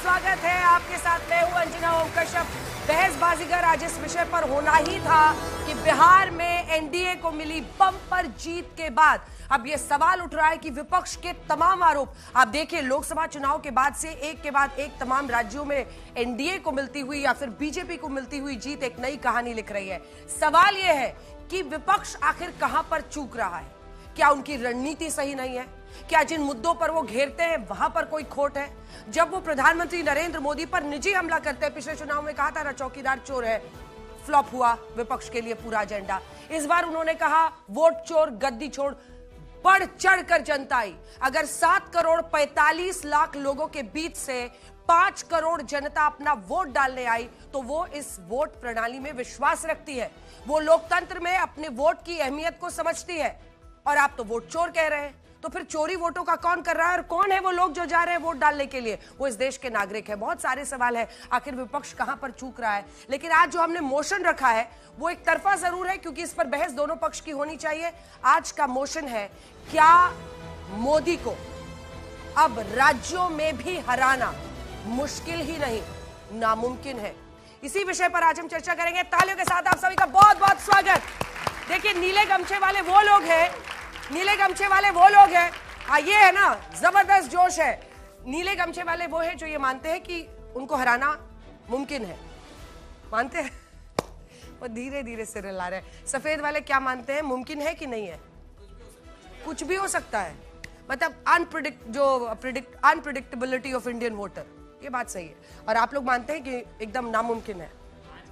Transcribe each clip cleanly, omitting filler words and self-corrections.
स्वागत है। आपके साथ मैं हूं अंजना ओम कश्यप। बहसबाजीगर आज इस विषय पर होना ही था कि बिहार में एनडीए को मिली बम्पर जीत के बाद अब यह सवाल उठ रहा है कि विपक्ष के तमाम आरोप, आप देखिए लोकसभा चुनाव के बाद से एक के बाद एक तमाम राज्यों में एनडीए को मिलती हुई या फिर बीजेपी को मिलती हुई जीत एक नई कहानी लिख रही है। सवाल यह है कि विपक्ष आखिर कहां पर चूक रहा है? क्या उनकी रणनीति सही नहीं है? क्या जिन मुद्दों पर वो घेरते हैं वहां पर कोई खोट है? जब वो प्रधानमंत्री नरेंद्र मोदी पर निजी हमला करते हैं, पिछले चुनाव में कहा था ना चौकीदार चोर है, फ्लॉप हुआ विपक्ष के लिए पूरा एजेंडा। इस बार उन्होंने कहा वोट चोर गद्दी छोड़, बढ़ चढ़कर जनता आई। अगर 7 करोड़ 45 लाख लोगों के बीच से 5 करोड़ जनता अपना वोट डालने आई तो वो इस वोट प्रणाली में विश्वास रखती है, वो लोकतंत्र में अपने वोट की अहमियत को समझती है। और आप तो वोट चोर कह रहे हैं, तो फिर चोरी वोटों का कौन कर रहा है और कौन है वो लोग जो जा रहे हैं वोट डालने के लिए? वो इस देश के नागरिक है। बहुत सारे सवाल है, आखिर विपक्ष कहां पर चूक रहा है। लेकिन आज जो हमने मोशन रखा है वो एक तरफा जरूर है, क्योंकि इस पर बहस दोनों पक्ष की होनी चाहिए। आज का मोशन है, क्या मोदी को अब राज्यों में भी हराना मुश्किल ही नहीं नामुमकिन है? इसी विषय पर आज हम चर्चा करेंगे। तालियों के साथ आप सभी का बहुत बहुत स्वागत। देखिए नीले गमछे वाले वो लोग हैं, नीले गमछे वाले वो लोग हैं, ये है ना जबरदस्त जोश है। नीले गमछे वाले वो हैं जो ये मानते हैं कि उनको हराना मुमकिन है। मानते हैं? वो धीरे धीरे सिर हिला रहे हैं। सफेद वाले क्या मानते हैं, मुमकिन है कि नहीं है? कुछ भी हो सकता है, मतलब अनप्रिडिक्टेबिलिटी ऑफ इंडियन वोटर, ये बात सही है। और आप लोग मानते हैं कि एकदम नामुमकिन है,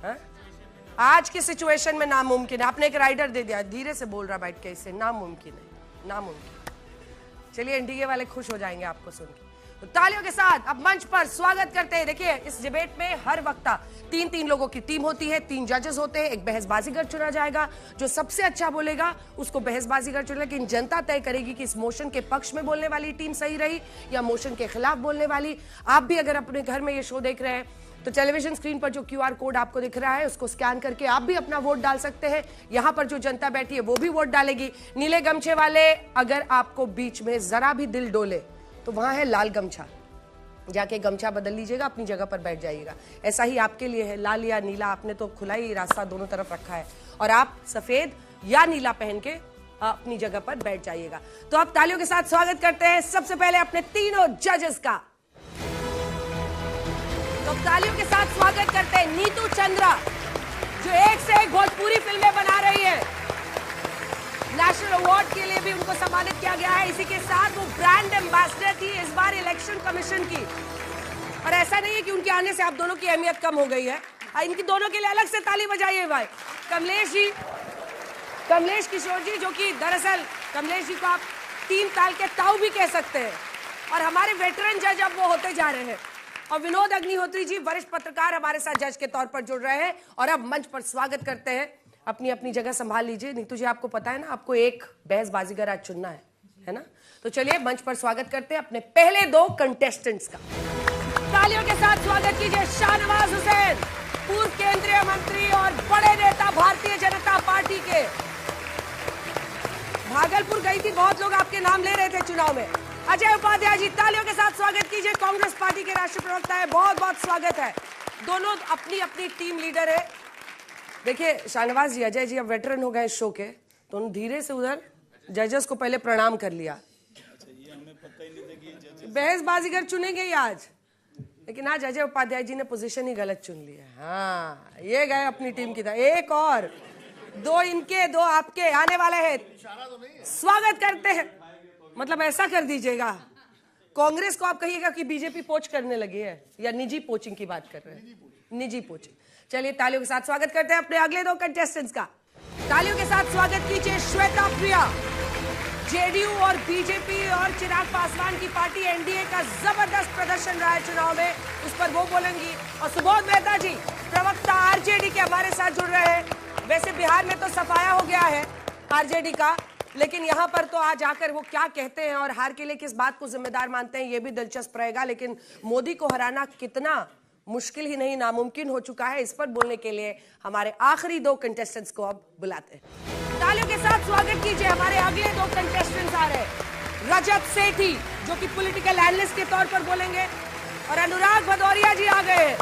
हा? आज की सिचुएशन में नामुमकिन है। आपने एक राइडर दे दिया, धीरे से बोल रहा बैठ के, इससे नामुमकिन है, नामुमकिन। चलिए एनडीए वाले खुश हो जाएंगे आपको सुन के। तो तालियों के साथ अब मंच पर स्वागत करते हैं। देखिए इस डिबेट में हर वक्त 3-3 लोगों की टीम होती है, 3 जजेस होते हैं, एक बहसबाजीगर चुना जाएगा। जो सबसे अच्छा बोलेगा उसको बहसबाजीगर चुना, लेकिन जनता तय करेगी कि इस मोशन के पक्ष में बोलने वाली टीम सही रही या मोशन के खिलाफ बोलने वाली। आप भी अगर अपने घर में ये शो देख रहे हैं तो टेलीविजन स्क्रीन पर जो QR कोड आपको दिख रहा है उसको स्कैन करके आप भी अपना वोट डाल सकते हैं। यहां पर जो जनता बैठी है वो भी वोट डालेगी। नीले गमछे वाले, अगर आपको बीच में जरा भी दिल डोले तो वहां है लाल गमछा, जाके गमछा बदल लीजिएगा, अपनी जगह पर बैठ जाइएगा। ऐसा ही आपके लिए है, लाल या नीला, आपने तो खुला ही रास्ता दोनों तरफ रखा है, और आप सफेद या नीला पहन के अपनी जगह पर बैठ जाइएगा। तो आप तालियों के साथ स्वागत करते हैं सबसे पहले अपने तीनों जजेस का। तो तालियों के साथ स्वागत करते हैं नीतू चंद्रा, जो एक से एक भोजपुरी फिल्में बना रही है। नेशनल अवार्ड के लिए भी उनको सम्मानित किया गया है। इसी के साथ वो ब्रांड एम्बेसडर थी इस बार इलेक्शन कमीशन की। और ऐसा नहीं है कि उनके आने से आप दोनों की अहमियत कम हो गई है। इनकी दोनों के लिए अलग से ताली बजाइए भाई। कमलेश किशोर जी, जो कि दरअसल कमलेश जी को आप 3 ताल के ताऊ भी कह सकते हैं, और हमारे वेटरन जज अब वो होते जा रहे हैं। और विनोद अग्निहोत्री जी, वरिष्ठ पत्रकार, हमारे साथ जज के तौर पर जुड़ रहे हैं। और अब मंच पर स्वागत करते हैं, अपनी अपनी जगह संभाल लीजिए। नीतू जी, आपको पता है ना, आपको एक बहसबाजीगर आज चुनना है ना? तो चलिए मंच पर स्वागत करते हैं अपने पहले 2 कंटेस्टेंट्स का। तालियों के साथ स्वागत कीजिए शाहनवाज हुसैन, पूर्व केंद्रीय मंत्री और बड़े नेता भारतीय जनता पार्टी के। भागलपुर गई थी, बहुत लोग आपके नाम ले रहे थे चुनाव में। अजय उपाध्याय जी, तालियों के साथ स्वागत कीजिए, कांग्रेस पार्टी के राष्ट्रीय प्रवक्ता है। बहुत बहुत स्वागत है। दोनों अपनी अपनी टीम लीडर है। देखिए शाहनवाज जी, अजय जी अब वेटरन हो गए इस शो के, तो उन धीरे से उधर जजेस को पहले प्रणाम कर लिया। बहसबाजीगर चुनेंगे ही आज, लेकिन आज अजय उपाध्याय जी ने पोजीशन ही गलत चुन ली है। हाँ, ये गए अपनी टीम की तरफ। एक और 2 इनके 2 आपके आने वाले हैं, स्वागत करते हैं। मतलब ऐसा कर दीजिएगा, कांग्रेस को आप कहिएगा कि बीजेपी पोच करने लगी है, या निजी पोचिंग की बात कर रहे हैं, निजी पोचिंग। चलिए तालियों के साथ स्वागत करते हैं अपने अगले 2 कंटेस्टेंट्स का। तालियों के साथ स्वागत कीजिए श्वेता प्रिया, जेडीयू और बीजेपी और चिराग पासवान की पार्टी एनडीए का जबरदस्त प्रदर्शन रहा है चुनाव में, उस पर वो बोलेंगी। और सुबोध मेहता जी, प्रवक्ता आरजेडी के, हमारे साथ जुड़ रहे हैं। वैसे बिहार में तो सफाया हो गया है आरजेडी का, लेकिन यहाँ पर तो आज आकर वो क्या कहते हैं और हार के लिए किस बात को जिम्मेदार मानते हैं, ये भी दिलचस्प रहेगा। लेकिन मोदी को हराना कितना मुश्किल ही नहीं नामुमकिन हो चुका है, इस पर बोलने के लिए हमारे आखिरी 2 कंटेस्टेंट्स को अब बुलाते हैं। तालियों के साथ स्वागत कीजिए हमारे अगले 2 कंटेस्टेंट्स आ रहे हैं। रजत सेठी, जो कि पॉलिटिकल एनालिस्ट के तौर पर बोलेंगे, और अनुराग भदौरिया जी आ गए हैं।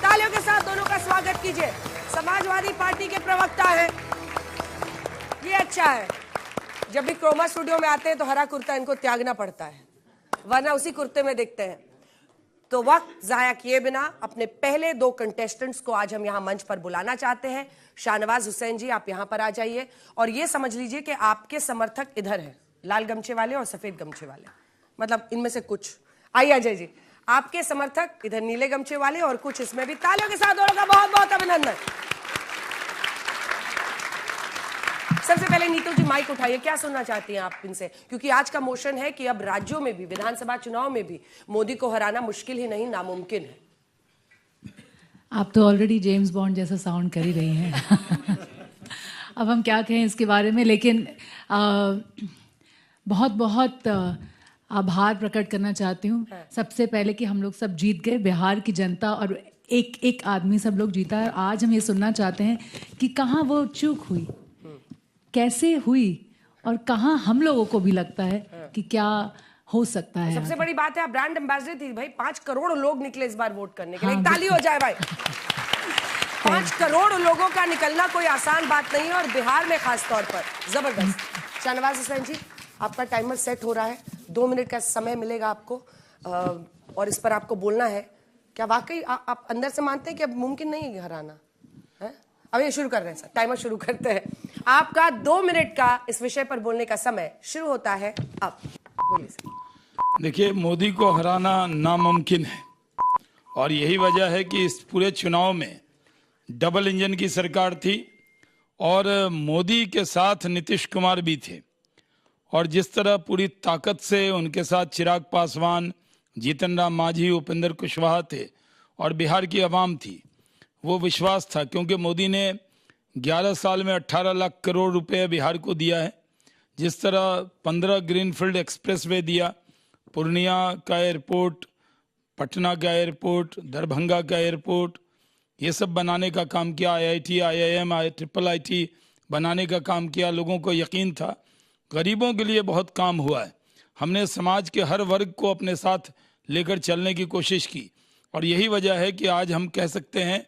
तालियों के साथ दोनों का स्वागत कीजिए। समाजवादी पार्टी के प्रवक्ता हैं। ये अच्छा है, जब भी क्रोमा स्टूडियो में आते हैं तो हरा कुर्ता इनको त्यागना पड़ता है, वरना उसी कुर्ते में दिखते हैं। तो वक्त जाया किए बिना अपने पहले दो कंटेस्टेंट्स को आज हम यहां मंच पर बुलाना चाहते हैं। शाहनवाज हुसैन जी, आप यहां पर आ जाइए और ये समझ लीजिए कि आपके समर्थक इधर हैं, लाल गमछे वाले और सफेद गमछे वाले, मतलब इनमें से कुछ। आइए अजय जी, आपके समर्थक इधर नीले गमछे वाले और कुछ इसमें भी। तालियों के साथ दोनों का बहुत बहुत अभिनंदन। सबसे पहले नीतू जी माइक उठाइए, क्या सुनना चाहती हैं आप इनसे, क्योंकि आज का मोशन है कि अब राज्यों में भी, विधानसभा चुनाव में भी मोदी को हराना मुश्किल ही नहीं नामुमकिन है। आप तो ऑलरेडी जेम्स बॉन्ड जैसा साउंड कर ही रही हैं। अब हम क्या कहें इसके बारे में, लेकिन बहुत बहुत आभार प्रकट करना चाहती हूँ। सबसे पहले कि हम लोग सब जीत गए, बिहार की जनता और एक एक आदमी सब लोग जीता है। आज हम ये सुनना चाहते हैं कि कहाँ वो चूक हुई, कैसे हुई और कहाँ हम लोगों को भी लगता है कि क्या हो सकता है। सबसे बड़ी बात है आप ब्रांड एम्बेसडर थी भाई, 5 करोड़ लोग निकले इस बार वोट करने के लिए। ताली हो जाए भाई। 5 करोड़ लोगों का निकलना कोई आसान बात नहीं है, और बिहार में खास तौर पर जबरदस्त। शाहनवाज हुसैन जी, आपका टाइमर सेट हो रहा है, 2 मिनट का समय मिलेगा आपको और इस पर आपको बोलना है। क्या वाकई आप अंदर से मानते हैं कि अब मुमकिन नहीं है हराना है? अब ये शुरू कर रहे हैं सर, टाइमर शुरू करते हैं। आपका 2 मिनट का इस विषय पर बोलने का समय शुरू होता है अब। बोलिए सर। देखिए, मोदी को हराना नामुमकिन है और यही वजह है कि इस पूरे चुनाव में डबल इंजन की सरकार थी और मोदी के साथ नीतीश कुमार भी थे, और जिस तरह पूरी ताकत से उनके साथ चिराग पासवान, जीतन राम मांझी, उपेंद्र कुशवाहा थे और बिहार की आवाम थी, वो विश्वास था। क्योंकि मोदी ने 11 साल में 18 लाख करोड़ रुपए बिहार को दिया है। जिस तरह 15 ग्रीनफील्ड एक्सप्रेसवे दिया, पूर्णिया का एयरपोर्ट, पटना का एयरपोर्ट, दरभंगा का एयरपोर्ट, ये सब बनाने का काम किया। IIT, IIM, IIT बनाने का काम किया। लोगों को यकीन था, गरीबों के लिए बहुत काम हुआ है। हमने समाज के हर वर्ग को अपने साथ लेकर चलने की कोशिश की, और यही वजह है कि आज हम कह सकते हैं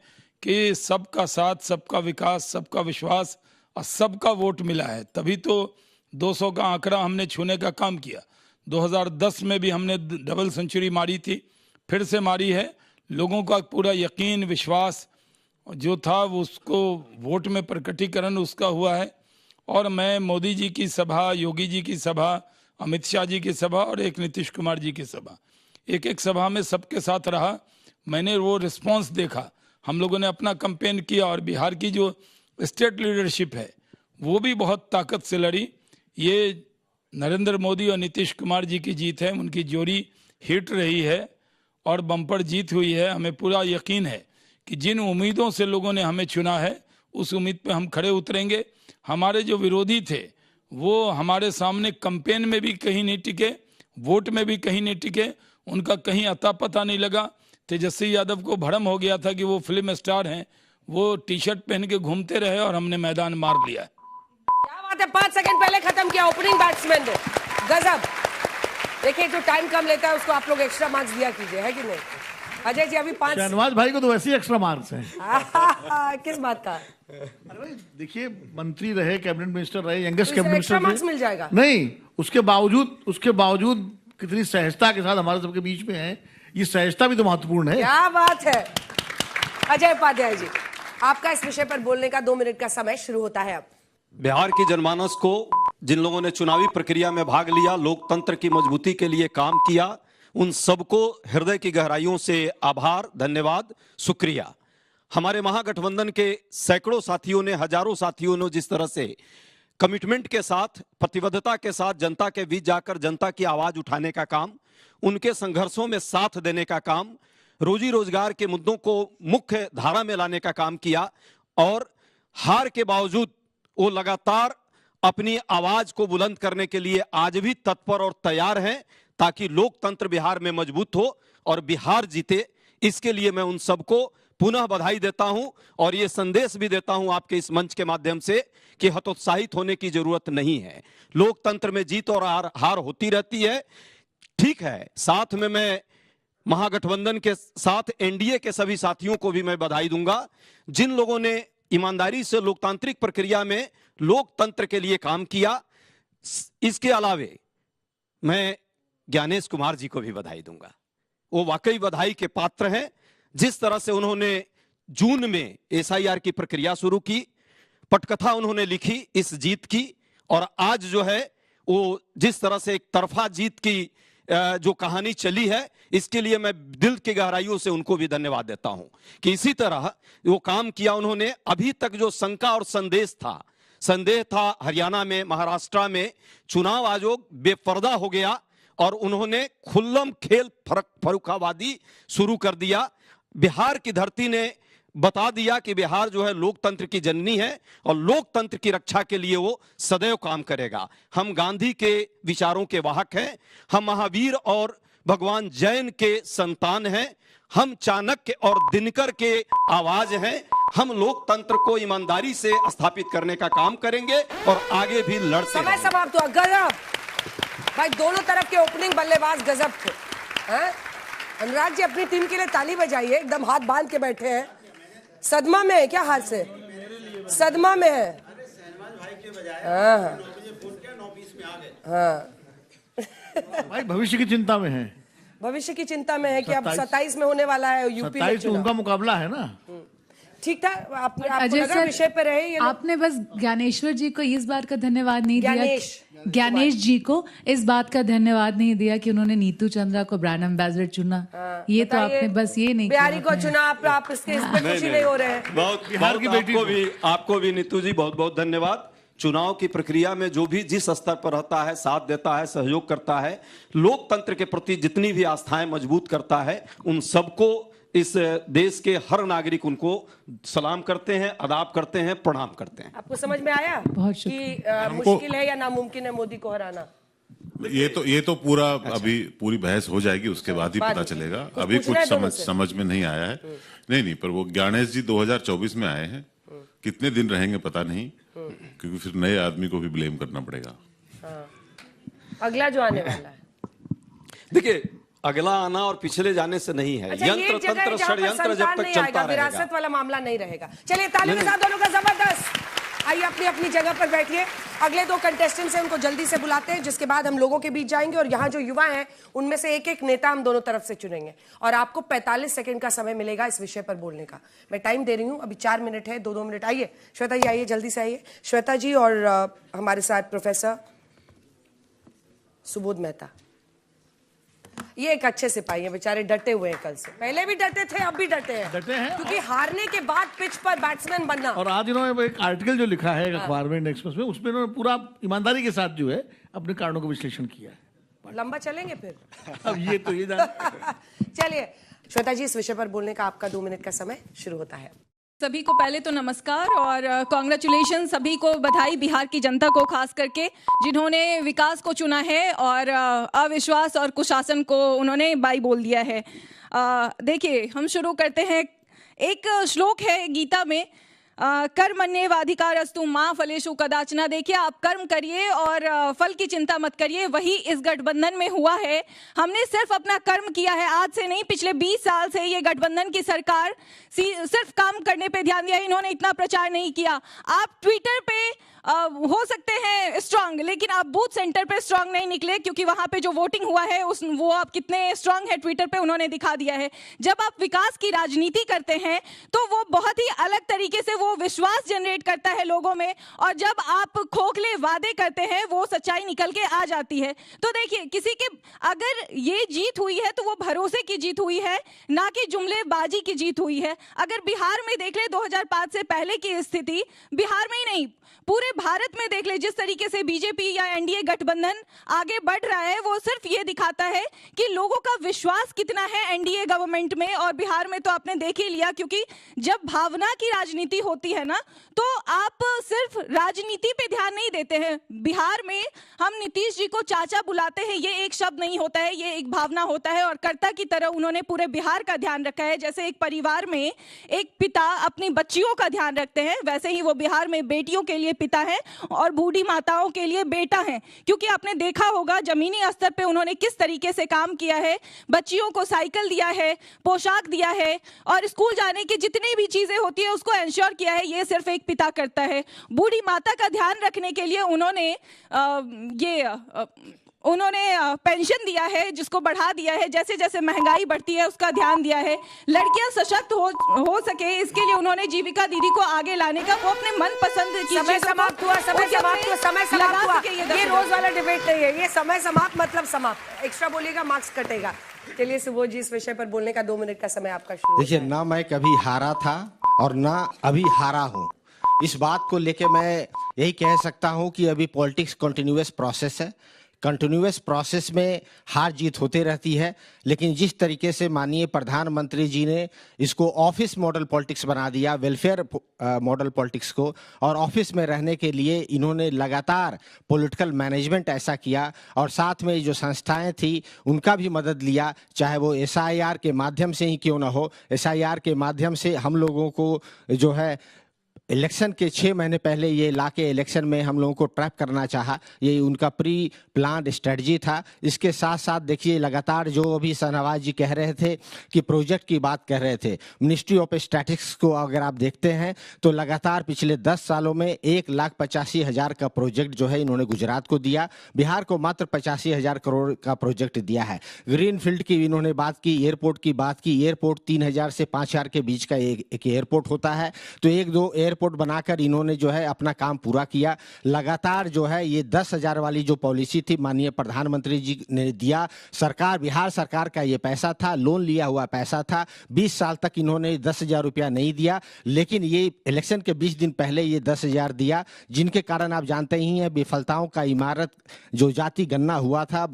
कि सबका साथ, सबका विकास, सबका विश्वास और सबका वोट मिला है। तभी तो 200 का आंकड़ा हमने छूने का काम किया। 2010 में भी हमने डबल सेंचुरी मारी थी, फिर से मारी है। लोगों का पूरा यकीन, विश्वास जो था वो उसको वोट में प्रकटीकरण उसका हुआ है। और मैं मोदी जी की सभा, योगी जी की सभा, अमित शाह जी की सभा और एक नीतीश कुमार जी की सभा, एक एक सभा में सबके साथ रहा। मैंने वो रिस्पांस देखा। हम लोगों ने अपना कैंपेन किया और बिहार की जो स्टेट लीडरशिप है वो भी बहुत ताकत से लड़ी। ये नरेंद्र मोदी और नीतीश कुमार जी की जीत है, उनकी जोड़ी हिट रही है और बम्पर जीत हुई है। हमें पूरा यकीन है कि जिन उम्मीदों से लोगों ने हमें चुना है उस उम्मीद पे हम खड़े उतरेंगे। हमारे जो विरोधी थे वो हमारे सामने कैंपेन में भी कहीं नहीं टिके, वोट में भी कहीं नहीं टिके, उनका कहीं अता पता नहीं लगा। तेजस्वी यादव को भ्रम हो गया था कि वो फिल्म स्टार हैं, वो टी-शर्ट पहन के घूमते रहे और हमने मैदान मार लिया। क्या बात है, 5 सेकंड पहले खत्म किया ओपनिंग बैट्समैन ने, गजब। देखिए, जो टाइम कम लेता है उसको आप लोग एक्स्ट्रा मार्क्स दिया कीजिए, है कि नहीं? अजय जी, अभी 5। शाहनवाज भाई को तो वैसे ही एक्स्ट्रा मार्क्स हैं। किस बात का? अरे भाई देखिए, मंत्री रहे, कैबिनेट मिनिस्टर रहे, यंगेस्ट कैबिनेट एक्स्ट्रा मार्क्स मिल जाएगा? नहीं, उसके बावजूद कितनी सहजता के साथ हमारे सबके बीच में है, ये सहजता भी तो महत्वपूर्ण है। क्या बात है। अजय उपाध्याय जी, आपका इस विषय पर बोलने का 2 मिनट का समय शुरू होता है अब। बिहार की जनमानस को, जिन लोगों ने चुनावी प्रक्रिया में भाग लिया, लोकतंत्र की मजबूती के लिए काम किया, उन सबको हृदय की गहराइयों से आभार, धन्यवाद, शुक्रिया। हमारे महागठबंधन के सैकड़ों साथियों ने, हजारों साथियों ने जिस तरह से कमिटमेंट के साथ, प्रतिबद्धता के साथ जनता के बीच जाकर जनता की आवाज उठाने का काम, उनके संघर्षों में साथ देने का काम, रोजी रोजगार के मुद्दों को मुख्य धारा में लाने का काम किया, और हार के बावजूद वो लगातार अपनी आवाज को बुलंद करने के लिए आज भी तत्पर और तैयार हैं, ताकि लोकतंत्र बिहार में मजबूत हो और बिहार जीते। इसके लिए मैं उन सबको पुनः बधाई देता हूं और ये संदेश भी देता हूं आपके इस मंच के माध्यम से कि हतोत्साहित होने की जरूरत नहीं है। लोकतंत्र में जीत और हार होती रहती है। ठीक है, साथ में मैं महागठबंधन के साथ एनडीए के सभी साथियों को भी मैं बधाई दूंगा, जिन लोगों ने ईमानदारी से लोकतांत्रिक प्रक्रिया में लोकतंत्र के लिए काम किया। इसके अलावे मैं ज्ञानेश कुमार जी को भी बधाई दूंगा। वो वाकई बधाई के पात्र हैं। जिस तरह से उन्होंने जून में एसआईआर की प्रक्रिया शुरू की, पटकथा उन्होंने लिखी इस जीत की, और आज जो है वो जिस तरह से एक तरफा जीत की जो कहानी चली है, इसके लिए मैं दिल की गहराइयों से उनको भी धन्यवाद देता हूं कि इसी तरह वो काम किया उन्होंने। अभी तक जो शंका और संदेह था हरियाणा में, महाराष्ट्र में, चुनाव आयोग बेपर्दा हो गया और उन्होंने खुल्लम खेल फरुखाबादी शुरू कर दिया। बिहार की धरती ने बता दिया कि बिहार जो है लोकतंत्र की जननी है और लोकतंत्र की रक्षा के लिए वो सदैव काम करेगा। हम गांधी के विचारों के वाहक हैं, हम महावीर और भगवान जैन के संतान हैं, हम चाणक्य और दिनकर के आवाज हैं। हम लोकतंत्र को ईमानदारी से स्थापित करने का काम करेंगे और आगे भी लड़ते समय समाप्त हुआ। गजब भाई, दोनों तरफ के ओपनिंग बल्लेबाज गजब थे। अनुराग जी अपनी टीम के लिए ताली बजाइए, एकदम हाथ बांध के बैठे हैं। सदमा में है क्या? हार से सदमा में है। हाँ भाई भविष्य की चिंता में है, भविष्य की चिंता में है कि अब 27 में होने वाला है यूपी में 27 में चुनाव। उनका मुकाबला है ना। ठीक था। आपको अजय लगा सर, विषय पे रहे ये लोग? आपने बस ज्ञानेश्वर जी को इस बात का धन्यवाद नहीं दिया, ज्ञानेश जी को इस बात का धन्यवाद नहीं दिया कि उन्होंने नीतू चंद्रा को ब्रांड एम्बेसडर चुना। ये तो बताइए, आपने बस ये नहीं बिहारी किया को चुना, आप इसके इस पे खुशी नहीं हो रहे हैं। बहुत बिहार की बेटी आपको भी नीतू जी बहुत बहुत धन्यवाद। चुनाव की प्रक्रिया में जो भी जिस स्तर पर रहता है, साथ देता है, सहयोग करता है, लोकतंत्र के प्रति जितनी भी आस्थाएं मजबूत करता है, उन सबको इस देश के हर नागरिक उनको सलाम करते हैं, अदाब करते हैं, प्रणाम करते हैं। आपको समझ में आया बहुत कि मुश्किल है या नामुमकिन है मोदी को हराना? ये तो पूरा अभी पूरी बहस हो जाएगी, उसके बाद ही पता चलेगा। अभी कुछ समझ में नहीं आया है। नहीं, पर वो ज्ञानेश जी 2024 में आए हैं, कितने दिन रहेंगे पता नहीं, क्योंकि फिर नए आदमी को भी ब्लेम करना पड़ेगा। अगला जो आने वाला है, देखिए अगला आना और पिछले जाने से नहीं है। अच्छा, यंत्र तंत्र षड्यंत्र जब तक चलता रहेगा, विरासत वाला मामला नहीं रहेगा। चलिए ताली के साथ दोनों का जबरदस्त। आइए अपनी अपनी जगह पर बैठिए। अगले दो कंटेस्टेंट्स हैं, उनको जल्दी से बुलाते हैं, जिसके बाद हम लोगों के बीच जाएंगे और यहाँ जो युवा हैं उनमें से एक एक नेता हम दोनों तरफ से चुनेंगे और आपको 45 सेकंड का समय मिलेगा इस विषय पर बोलने का। मैं टाइम दे रही हूँ, अभी 4 मिनट है, 2-2 मिनट। आइए श्वेता जी, आइए जल्दी से आइए। श्वेता जी और हमारे साथ प्रोफेसर सुबोध मेहता। ये एक अच्छे सिपाही हैं, बेचारे डटे हुए हैं, कल से पहले भी डटे थे, अब भी डटे हैं क्योंकि हारने के बाद पिच पर बैट्समैन बनना। और आज इन्होंने एक आर्टिकल जो लिखा है अखबार में, एक्सप्रेस में, उसमें इन्होंने पूरा ईमानदारी के साथ जो है अपने कारणों का विश्लेषण किया है। लंबा चलेंगे फिर अब ये तो ये चलिए श्वेता जी, इस विषय पर बोलने का आपका 2 मिनट का समय शुरू होता है। सभी को पहले तो नमस्कार और कॉन्ग्रेचुलेशन, सभी को बधाई, बिहार की जनता को खास करके जिन्होंने विकास को चुना है और अविश्वास और कुशासन को उन्होंने बाई बोल दिया है। देखिए हम शुरू करते हैं। एक श्लोक है गीता में, कर्मण्येवाधिकारस्तु मा फलेषु कदाचन। देखिए आप कर्म करिए और फल की चिंता मत करिए। वही इस गठबंधन में हुआ है। हमने सिर्फ अपना कर्म किया है, आज से नहीं, पिछले 20 साल से ये गठबंधन की सरकार सिर्फ काम करने पे ध्यान दिया। इन्होंने इतना प्रचार नहीं किया। आप ट्विटर पे हो सकते हैं स्ट्रांग, लेकिन आप बूथ सेंटर पे स्ट्रांग नहीं निकले, क्योंकि वहां पे जो वोटिंग हुआ है वो आप कितने स्ट्रांग है ट्विटर पे उन्होंने दिखा दिया है। जब आप विकास की राजनीति करते हैं तो वो बहुत ही अलग तरीके से वो विश्वास जनरेट करता है लोगों में, और जब आप खोखले वादे करते हैं वो सच्चाई निकल के आ जाती है। तो देखिए किसी के अगर ये जीत हुई है तो वो भरोसे की जीत हुई है, ना कि जुमलेबाजी की जीत हुई है। अगर बिहार में देख ले 2005 से पहले की स्थिति, बिहार में ही नहीं पूरे भारत में देख ले, जिस तरीके से बीजेपी या एनडीए गठबंधन आगे बढ़ रहा है, वो सिर्फ ये दिखाता है कि लोगों का विश्वास कितना है एनडीए गवर्नमेंट में। और बिहार में तो आपने देख ही लिया, क्योंकि जब भावना की राजनीति होती होती है ना, तो आप सिर्फ राजनीति पे ध्यान नहीं देते हैं। बिहार में हम नीतीश जी को चाचा बुलाते हैं, ये एक शब्द नहीं होता है, ये एक भावना होता है। और कर्ता की तरह उन्होंने पूरे बिहार का ध्यान रखा है। जैसे एक परिवार में एक पिता अपनी बच्चियों का ध्यान रखते हैं, वैसे ही वो बिहार में बेटियों के लिए पिता है और बूढ़ी माताओं के लिए बेटा है। क्योंकि आपने देखा होगा जमीनी स्तर पे उन्होंने किस तरीके से काम किया है। बच्चियों को साइकिल दिया है, पोशाक दिया है, और स्कूल जाने की जितनी भी चीजें होती है उसको इंश्योर किया है। ये सिर्फ एक पिता करता है। बूढ़ी माता का ध्यान रखने के लिए उन्होंने पेंशन दिया है, जिसको बढ़ा दिया है। जैसे जैसे महंगाई बढ़ती है उसका ध्यान दिया है। लड़कियां सशक्त हो सके इसके लिए उन्होंने जीविका दीदी को आगे लाने का, वो अपने मन पसंद की समय समाप्त हुआ, समय समाप्त हुआ। ये रोज वाला डिबेट नहीं है, ये समय समाप्त मतलब समाप्त। एक्स्ट्रा बोलिएगा मार्क्स कटेगा। चलिए सुबोध जी, इस विषय पर बोलने का 2 मिनट का समय आपका शुरू। देखिए, ना मैं कभी हारा था और ना अभी हारा हूँ। इस बात को लेके मैं यही कह सकता हूँ कि अभी पॉलिटिक्स कंटिन्यूअस प्रोसेस है। कंटिन्यूअस प्रोसेस में हार जीत होते रहती है, लेकिन जिस तरीके से माननीय प्रधानमंत्री जी ने इसको ऑफिस मॉडल पॉलिटिक्स बना दिया, वेलफेयर मॉडल पॉलिटिक्स को, और ऑफिस में रहने के लिए इन्होंने लगातार पॉलिटिकल मैनेजमेंट ऐसा किया, और साथ में जो संस्थाएं थी उनका भी मदद लिया, चाहे वो SIR के माध्यम से ही क्यों ना हो। SIR के माध्यम से हम लोगों को जो है इलेक्शन के 6 महीने पहले ये लाके इलेक्शन में हम लोगों को ट्रैप करना चाहा, ये उनका प्री प्लान स्ट्रेटजी था। इसके साथ साथ देखिए, लगातार जो अभी शाहनवाज जी कह रहे थे कि प्रोजेक्ट की बात कर रहे थे, मिनिस्ट्री ऑफ स्टैटिस्टिक्स को अगर आप देखते हैं तो लगातार पिछले 10 सालों में 1,85,000 का प्रोजेक्ट जो है इन्होंने गुजरात को दिया। बिहार को मात्र 85,000 करोड़ का प्रोजेक्ट दिया है। ग्रीन फील्ड की इन्होंने बात की, एयरपोर्ट की बात की। एयरपोर्ट 3,000 से 5,000 के बीच का एक एयरपोर्ट होता है, तो 1-2 एयरपोर्ट बनाकर इन्होंने जो है अपना काम पूरा किया। लगातार जो है ये 10,000 वाली जो पॉलिसी थी माननीय प्रधानमंत्री जी ने दिया, सरकार, बिहार सरकार का ये पैसा था, लोन लिया हुआ पैसा था। 20 साल तक इन्होंने 10,000 रुपया नहीं दिया, लेकिन ये इलेक्शन के 20 दिन पहले ये 10,000 दिया, जिनके कारण आप जानते ही हैं विफलताओं का इमारत जो जाति गणना हुआ था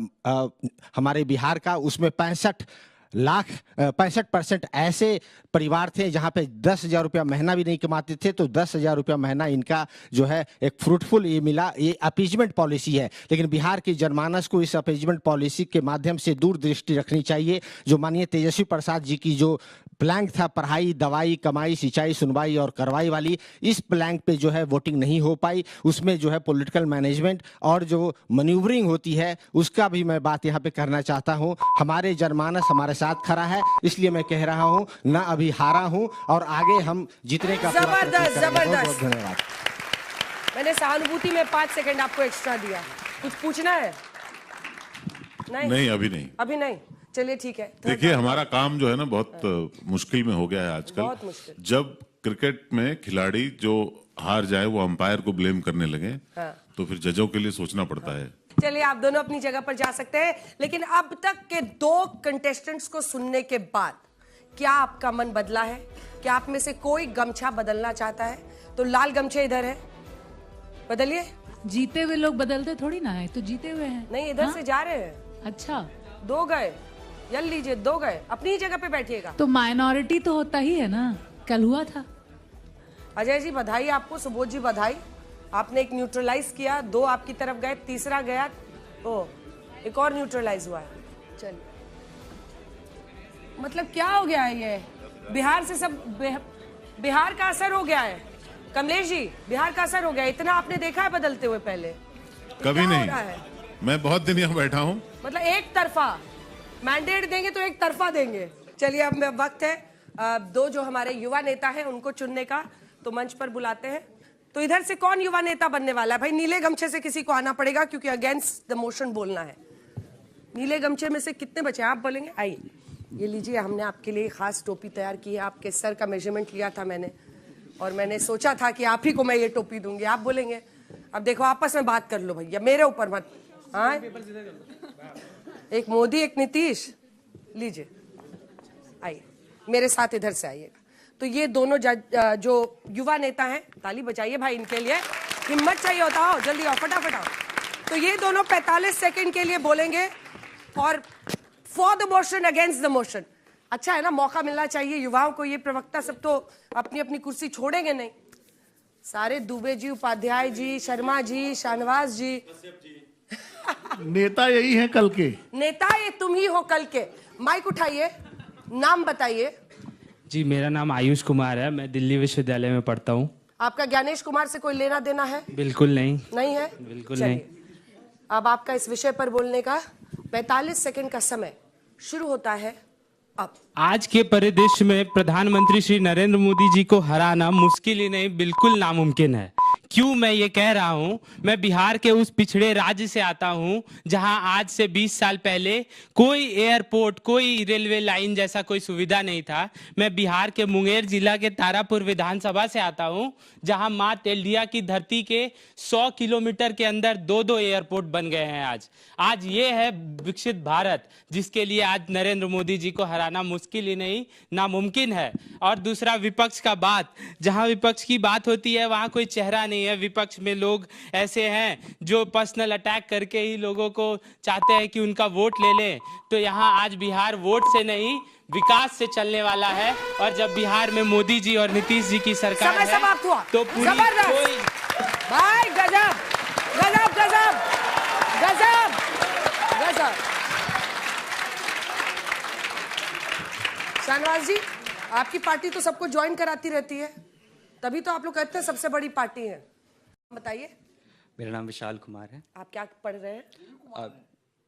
हमारे बिहार का, उसमें 65% ऐसे परिवार थे जहां पे 10,000 रुपया महीना भी नहीं कमाते थे, तो 10,000 रुपया महीना इनका जो है एक फ्रूटफुल ये मिला। ये अपीजमेंट पॉलिसी है, लेकिन बिहार की जनमानस को इस अपीजमेंट पॉलिसी के माध्यम से दूरदृष्टि रखनी चाहिए। जो माननीय तेजस्वी प्रसाद जी की जो प्लैंक था, पढ़ाई, दवाई, कमाई, सिंचाई, सुनवाई और कार्रवाई वाली, इस प्लैंक पे जो है वोटिंग नहीं हो पाई। उसमें जो है पॉलिटिकल मैनेजमेंट और जो मैन्यूवरिंग होती है उसका भी मैं बात यहाँ पे करना चाहता हूँ। हमारे जनमानस हमारे साथ खड़ा है, इसलिए मैं कह रहा हूँ ना अभी हारा हूँ और आगे हम जीतने का जबरदस्त, जबरदस्त। धन्यवाद। मैंने सहानुभूति में 5 सेकंड आपको एक्स्ट्रा दिया। कुछ पूछना है? नहीं, अभी नहीं। चलिए ठीक है। देखिए, हमारा काम जो है ना बहुत मुश्किल में हो गया है आजकल। बहुत मुश्किल। जब क्रिकेट में खिलाड़ी जो हार जाए वो अंपायर को ब्लेम करने लगे, तो फिर जजों के लिए सोचना पड़ता है। चलिए, आप दोनों अपनी जगह पर जा सकते हैं, लेकिन अब तक के 2 कंटेस्टेंट्स को सुनने के बाद क्या आपका मन बदला है? क्या आप में से कोई गमछा बदलना चाहता है? तो लाल गमछे इधर है, बदलिए। जीते हुए लोग बदलते थोड़ी ना है, तो जीते हुए हैं। नहीं, इधर से जा रहे हैं। अच्छा, 2 गए, जल लीजिए, 2 गए, अपनी ही जगह पे बैठिएगा। तो माइनॉरिटी तो होता ही है ना, कल हुआ था। अजय जी बधाई आपको, सुबोध जी बधाई, आपने एक न्यूट्रलाइज किया, 2 आपकी तरफ गए, तीसरा गया, एक और न्यूट्रलाइज हुआ है। चलिए, मतलब क्या हो गया है ये? बिहार से सब बिहार का असर हो गया है। कमलेश जी, बिहार का असर हो गया, इतना आपने देखा है बदलते हुए पहले? कभी नहीं, मैं बहुत दिन यहाँ बैठा हूँ। मतलब एक तरफा मैंडेट देंगे तो एक तरफा देंगे। चलिए, अब वक्त है 2 जो हमारे युवा नेता हैं उनको चुनने का, तो मंच पर बुलाते हैं। तो इधर से कौन युवा नेता बनने वाला है? भाई नीले गमछे से किसी को आना पड़ेगा, क्योंकि अगेंस्ट द मोशन बोलना है। नीले गमछे में से कितने बचे? आप बोलेंगे? आइए, ये लीजिए, हमने आपके लिए खास टोपी तैयार की है। आपके सर का मेजरमेंट लिया था मैंने, और मैंने सोचा था कि आप ही को मैं ये टोपी दूंगी। आप बोलेंगे? अब देखो, आपस में बात कर लो भैया, मेरे ऊपर मत। हाँ, एक मोदी, एक नीतीश, लीजिए, आइए मेरे साथ, इधर से आइएगा। तो ये दोनों जो युवा नेता हैं, ताली बजाइए भाई इनके लिए, हिम्मत चाहिए होता। हो जल्दी आओ, फटाफट आओ। तो ये दोनों 45 सेकंड के लिए बोलेंगे, और for the motion, against the motion. अच्छा है ना, मौका मिलना चाहिए युवाओं को। ये प्रवक्ता सब तो अपनी अपनी कुर्सी छोड़ेंगे नहीं, सारे दुबे जी, उपाध्याय जी, शर्मा जी, शाहनवाज जी, नेता यही है कल के। नेता ये तुम ही हो कल के। माइक उठाइए, नाम बताइए। जी, मेरा नाम आयुष कुमार है, मैं दिल्ली विश्वविद्यालय में पढ़ता हूँ। आपका ज्ञानेश कुमार से कोई लेना देना है? बिल्कुल नहीं। नहीं है? बिल्कुल नहीं। अब आपका इस विषय पर बोलने का 45 सेकंड का समय शुरू होता है अब। आज के परिदृश्य में प्रधानमंत्री श्री नरेंद्र मोदी जी को हराना मुश्किल ही नहीं, बिल्कुल नामुमकिन है। क्यों मैं ये कह रहा हूं? मैं बिहार के उस पिछड़े राज्य से आता हूं जहां आज से 20 साल पहले कोई एयरपोर्ट, कोई रेलवे लाइन जैसा कोई सुविधा नहीं था। मैं बिहार के मुंगेर जिला के तारापुर विधानसभा से आता हूं जहां मां तेल्डिया की धरती के 100 किलोमीटर के अंदर 2-2 एयरपोर्ट बन गए हैं। आज ये है विकसित भारत, जिसके लिए आज नरेंद्र मोदी जी को हराना मुश्किल ही नहीं, नामुमकिन है। और दूसरा, विपक्ष का बात, जहां विपक्ष की बात होती है वहां कोई चेहरा नहीं है। विपक्ष में लोग ऐसे हैं जो पर्सनल अटैक करके ही लोगों को चाहते हैं कि उनका वोट ले लें। तो यहाँ आज बिहार वोट से नहीं, विकास से चलने वाला है। और जब बिहार में मोदी जी और नीतीश जी की सरकार है तो पूरी कोई भाई गजब गजब गजब गजब गजब। शाहनवाज जी, आपकी पार्टी तो सबको ज्वाइन कराती रहती है, तभी तो आप लोग कहते हैं सबसे बड़ी पार्टी है। बताइए। मेरा नाम विशाल कुमार है। आप क्या पढ़ रहे हैं?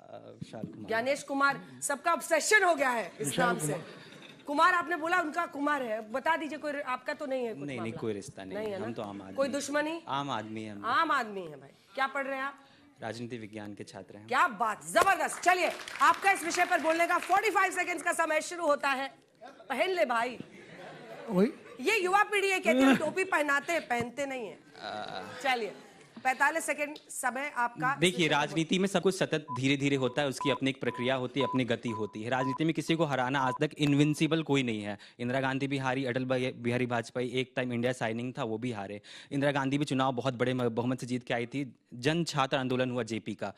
विशाल कुमार। ज्ञानेश कुमार, सबका ऑब्सेशन हो गया है इस नाम से। कुमार आपने बोला, उनका कुमार है, बता दीजिए। कोई आपका तो नहीं है? नहीं, कोई रिश्ता नहीं है, हम तो आम आदमी। कोई दुश्मनी? आम आदमी है। आम आदमी है भाई। क्या पढ़ रहे हैं आप? राजनीति विज्ञान के छात्र हैं। क्या बात, जबरदस्त। चलिए, आपका इस विषय पर बोलने का 45 सेकंड्स का समय शुरू होता है। पहन ले भाई। वही ये युवा पीढ़ी है, कहते हैं टोपी पहनाते हैं, पहनते नहीं है। चलिए, 45 सेकंड समय आपका। देखिए, राजनीति में सब कुछ सतत धीरे धीरे होता है, उसकी अपनी एक प्रक्रिया होती है, अपनी गति होती है। राजनीति में किसी को हराना आज तक इनविंसिबल कोई नहीं है। इंदिरा गांधी भी हारी, अटल बिहारी वाजपेयी, एक टाइम इंडिया साइनिंग था, वो भी हारे। इंदिरा गांधी भी चुनाव बहुत बड़े बहुमत से जीत के आई थी। जन छात्र आंदोलन हुआ जेपी का।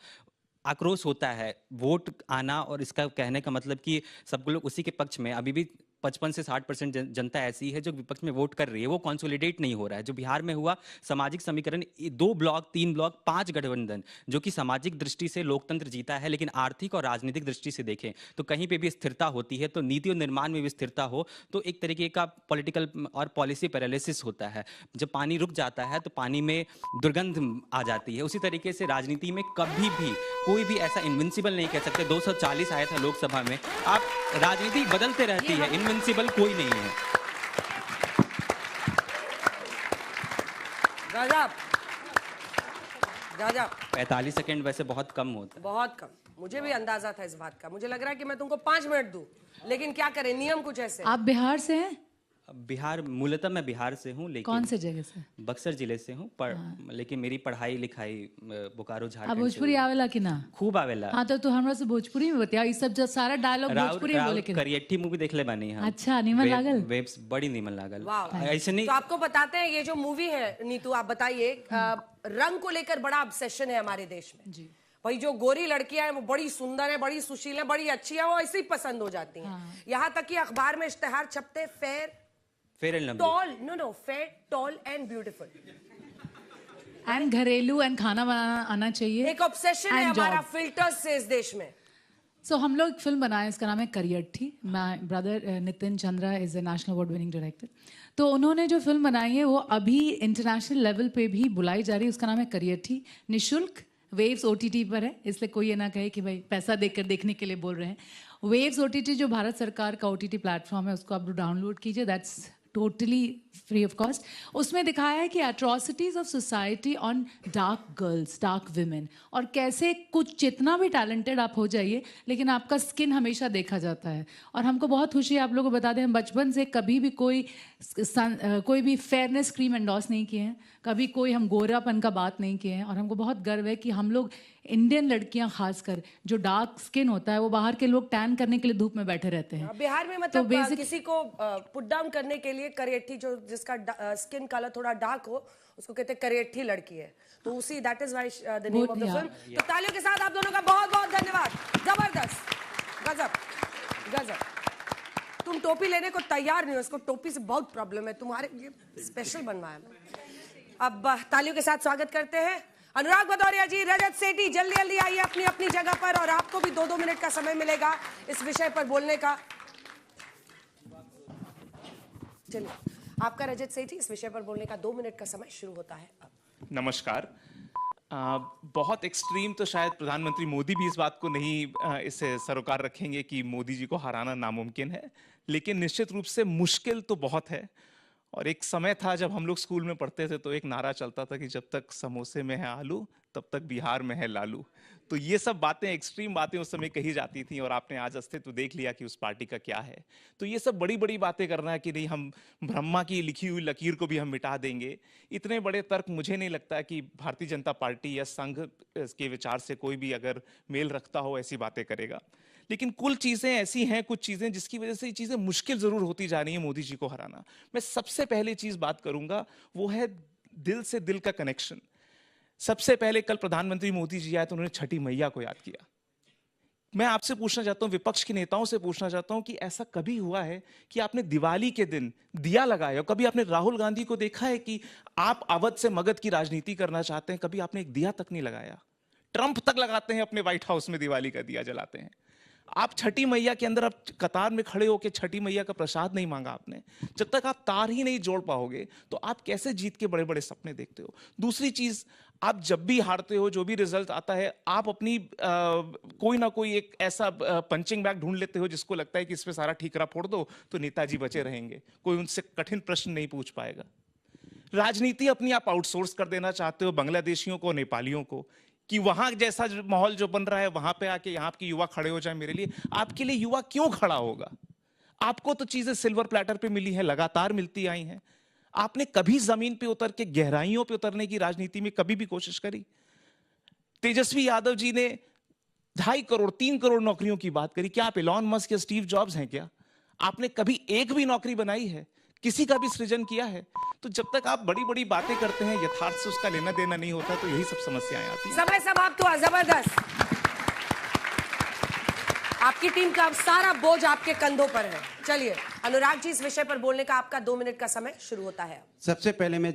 आक्रोश होता है, वोट आना, और इसका कहने का मतलब कि सब लोग उसी के पक्ष में। अभी भी 55 से 60% जनता ऐसी है जो विपक्ष में वोट कर रही है, वो कंसोलिडेट नहीं हो रहा है। जो बिहार में हुआ सामाजिक समीकरण, 2 ब्लॉक, 3 ब्लॉक, 5 गठबंधन, जो कि सामाजिक दृष्टि से लोकतंत्र जीता है, लेकिन आर्थिक और राजनीतिक दृष्टि से देखें तो कहीं पे भी स्थिरता होती है। तो नीति और निर्माण में भी स्थिरता हो तो एक तरीके का पॉलिटिकल और पॉलिसी पैरालिसिस होता है। जब पानी रुक जाता है तो पानी में दुर्गंध आ जाती है। उसी तरीके से राजनीति में कभी भी कोई भी ऐसा इनविंसिबल नहीं कह सकते। 240 आया था लोकसभा में। आप राजनीति बदलते रहती है, इनविंसिबल कोई नहीं है। गजब गजब। 45 सेकंड वैसे बहुत कम होता है। बहुत कम। मुझे भी अंदाजा था इस बात का। मुझे लग रहा है कि मैं तुमको 5 मिनट दूं, लेकिन क्या करें, नियम कुछ ऐसे। आप बिहार से हैं? बिहार, मूलतः मैं बिहार से हूँ, लेकिन कौन से जगह से? बक्सर जिले से हूँ, लेकिन मेरी पढ़ाई लिखाई बोकारो झारखंड। भोजपुरी आवेला कि ना? खूब आवेला। हाँ, तो हमरा से भोजपुरी में बताया। ये सब जो सारा डायलॉग भोजपुरी में बोले के। करियट्ठी मूवी देख ले बानी हम। अच्छा, नीमन लागल? वेब्स बड़ी नीमन लागल। ऐसे नहीं। तो आपको बताते हैं, ये जो मूवी है, नीतू आप बताइए, रंग को लेकर बड़ा ऑब्सेशन है हमारे देश में जी। भाई जो गोरी लड़कियां हैं वो बड़ी सुंदर है, बड़ी सुशील है, बड़ी अच्छी है, वो ऐसे ही पसंद हो जाती हैं। यहाँ तक कि अखबार में इश्तेहार छपते, fair and lovely, tall, no fair, tall and beautiful, and घरेलू, एंड खाना बनाना आना चाहिए। एक ऑब्सेशन है हमारा फिल्टर्स से इस देश में। सो हम लोग फिल्म बनाए, इसका नाम है Kariyatthi. My brother Nitin Chandra is a national award winning director. तो उन्होंने जो फिल्म बनाई है वो अभी इंटरनेशनल लेवल पे भी बुलाई जा रही है। उसका नाम है करियट्ठी। निःशुल्क वेव्स OTT पर है, इसलिए कोई ये ना कहे कि भाई पैसा देकर देखने के लिए बोल रहे हैं। वेव्स OTT जो भारत सरकार का OTT प्लेटफॉर्म है, उसको आप डाउनलोड कीजिए। That's totally free of cost. उसमें दिखाया है कि atrocities of society on dark girls, dark women, और कैसे कुछ जितना भी टैलेंटेड आप हो जाइए, लेकिन आपका स्किन हमेशा देखा जाता है। और हमको बहुत खुशी है, आप लोगों को बता दें, हम बचपन से कभी भी कोई भी फेयरनेस क्रीम एंडोर्स नहीं किए हैं, कभी कोई हम गोरापन का बात नहीं किए हैं। और हमको बहुत गर्व है कि हम लोग इंडियन लड़कियां, खासकर जो डार्क स्किन होता है, वो बाहर के लोग टैन करने के लिए धूप में बैठे रहते हैं। बिहार में मतलब तो किसी को पुट डाउन करने के लिए करियट्ठी, जो जिसका स्किन कलर थोड़ा डार्क हो, उसको कहते हैं करियट्ठी लड़की है। तो उसी that is why the name of the film. तो तालियों के साथ आप दोनों का बहुत बहुत धन्यवाद। जबरदस्त, गजब गजब। तुम टोपी लेने को तैयार नहीं हो, इसको टोपी से बहुत प्रॉब्लम है, तुम्हारे ये स्पेशल बनवाया मैं। अब तालियों के साथ स्वागत करते हैं अनुराग भदौरिया जी, रजत सेठी, जल्दी जल्दी आइए अपनी अपनी जगह पर, और आपको भी 2-2 मिनट का समय मिलेगा इस विषय पर बोलने का। चलिए, आपका रजत सेठी, इस विषय पर बोलने का 2 मिनट का समय शुरू होता है अब। नमस्कार। बहुत एक्सट्रीम तो शायद प्रधानमंत्री मोदी भी इस बात को नहीं इसे सरोकार रखेंगे कि मोदी जी को हराना नामुमकिन है, लेकिन निश्चित रूप से मुश्किल तो बहुत है। और एक समय था जब हम लोग स्कूल में पढ़ते थे तो एक नारा चलता था कि जब तक समोसे में है आलू तब तक बिहार में है लालू। तो ये सब बातें, एक्सट्रीम बातें उस समय कही जाती थी, और आपने आज अस्तित्व देख लिया कि उस पार्टी का क्या है। तो ये सब बड़ी बड़ी बातें करना है कि नहीं, हम ब्रह्मा की लिखी हुई लकीर को भी हम मिटा देंगे, इतने बड़े तर्क मुझे नहीं लगता कि भारतीय जनता पार्टी या संघ के विचार से कोई भी अगर मेल रखता हो ऐसी बातें करेगा। लेकिन कुल चीजें ऐसी हैं, कुछ चीजें जिसकी वजह से ये चीजें मुश्किल जरूर होती जा रही है मोदी जी को हराना। मैं सबसे पहले चीज बात करूंगा वो है दिल से दिल का कनेक्शन। सबसे पहले कल प्रधानमंत्री मोदी जी आए तो उन्होंने छठी मैया को याद किया। मैं आपसे पूछना चाहता हूं, विपक्ष के नेताओं से पूछना चाहता हूं कि ऐसा कभी हुआ है कि आपने दिवाली के दिन दिया लगाया हो? कभी आपने राहुल गांधी को देखा है कि आप अवध से मगध की राजनीति करना चाहते हैं? कभी आपने एक दिया तक नहीं लगाया। ट्रंप तक लगाते हैं, अपने व्हाइट हाउस में दिवाली का दिया जलाते हैं। आप छठी मैया के अंदर, आप कतार में खड़े होकर छठी मैया का प्रसाद नहीं मांगा आपने। जब तक आप तार ही नहीं जोड़ पाओगे तो आप कैसे जीत के बड़े बड़े सपने देखते हो? दूसरी चीज, आप जब भी हारते हो, जो भी रिजल्ट आता है, आप अपनी कोई ना कोई एक ऐसा पंचिंग बैग ढूंढ लेते हो जिसको लगता है कि इस पे सारा ठीकरा फोड़ दो तो नेताजी बचे रहेंगे, कोई उनसे कठिन प्रश्न नहीं पूछ पाएगा। राजनीति अपनी आप आउटसोर्स कर देना चाहते हो बांग्लादेशियों को, नेपालियों को, कि वहां जैसा माहौल जो बन रहा है वहां पे आके यहाँ के युवा खड़े हो जाए मेरे लिए। आपके लिए युवा क्यों खड़ा होगा? आपको तो चीजें सिल्वर प्लेटर पे मिली है, लगातार मिलती आई हैं। आपने कभी जमीन पे उतर के गहराइयों पे उतरने की राजनीति में कभी भी कोशिश करी? तेजस्वी यादव जी ने 2.5 करोड़ 3 करोड़ नौकरियों की बात करी। क्या आप एलॉन मस्क या स्टीव जॉब्स हैं क्या? आपने कभी एक भी नौकरी बनाई है? किसी का भी सृजन किया है? तो जब तक आप बड़ी बड़ी बातें करते हैं, यथार्थ से उसका लेना देना नहीं होता, तो यही सब समस्याएं आती हैं। समय समाप्त हुआ। जबरदस्त। आपकी टीम का अब सारा बोझ आपके कंधों पर है। चलिए अनुराग जी, इस विषय पर बोलने का आपका 2 मिनट का समय शुरू होता है। सबसे पहले मैं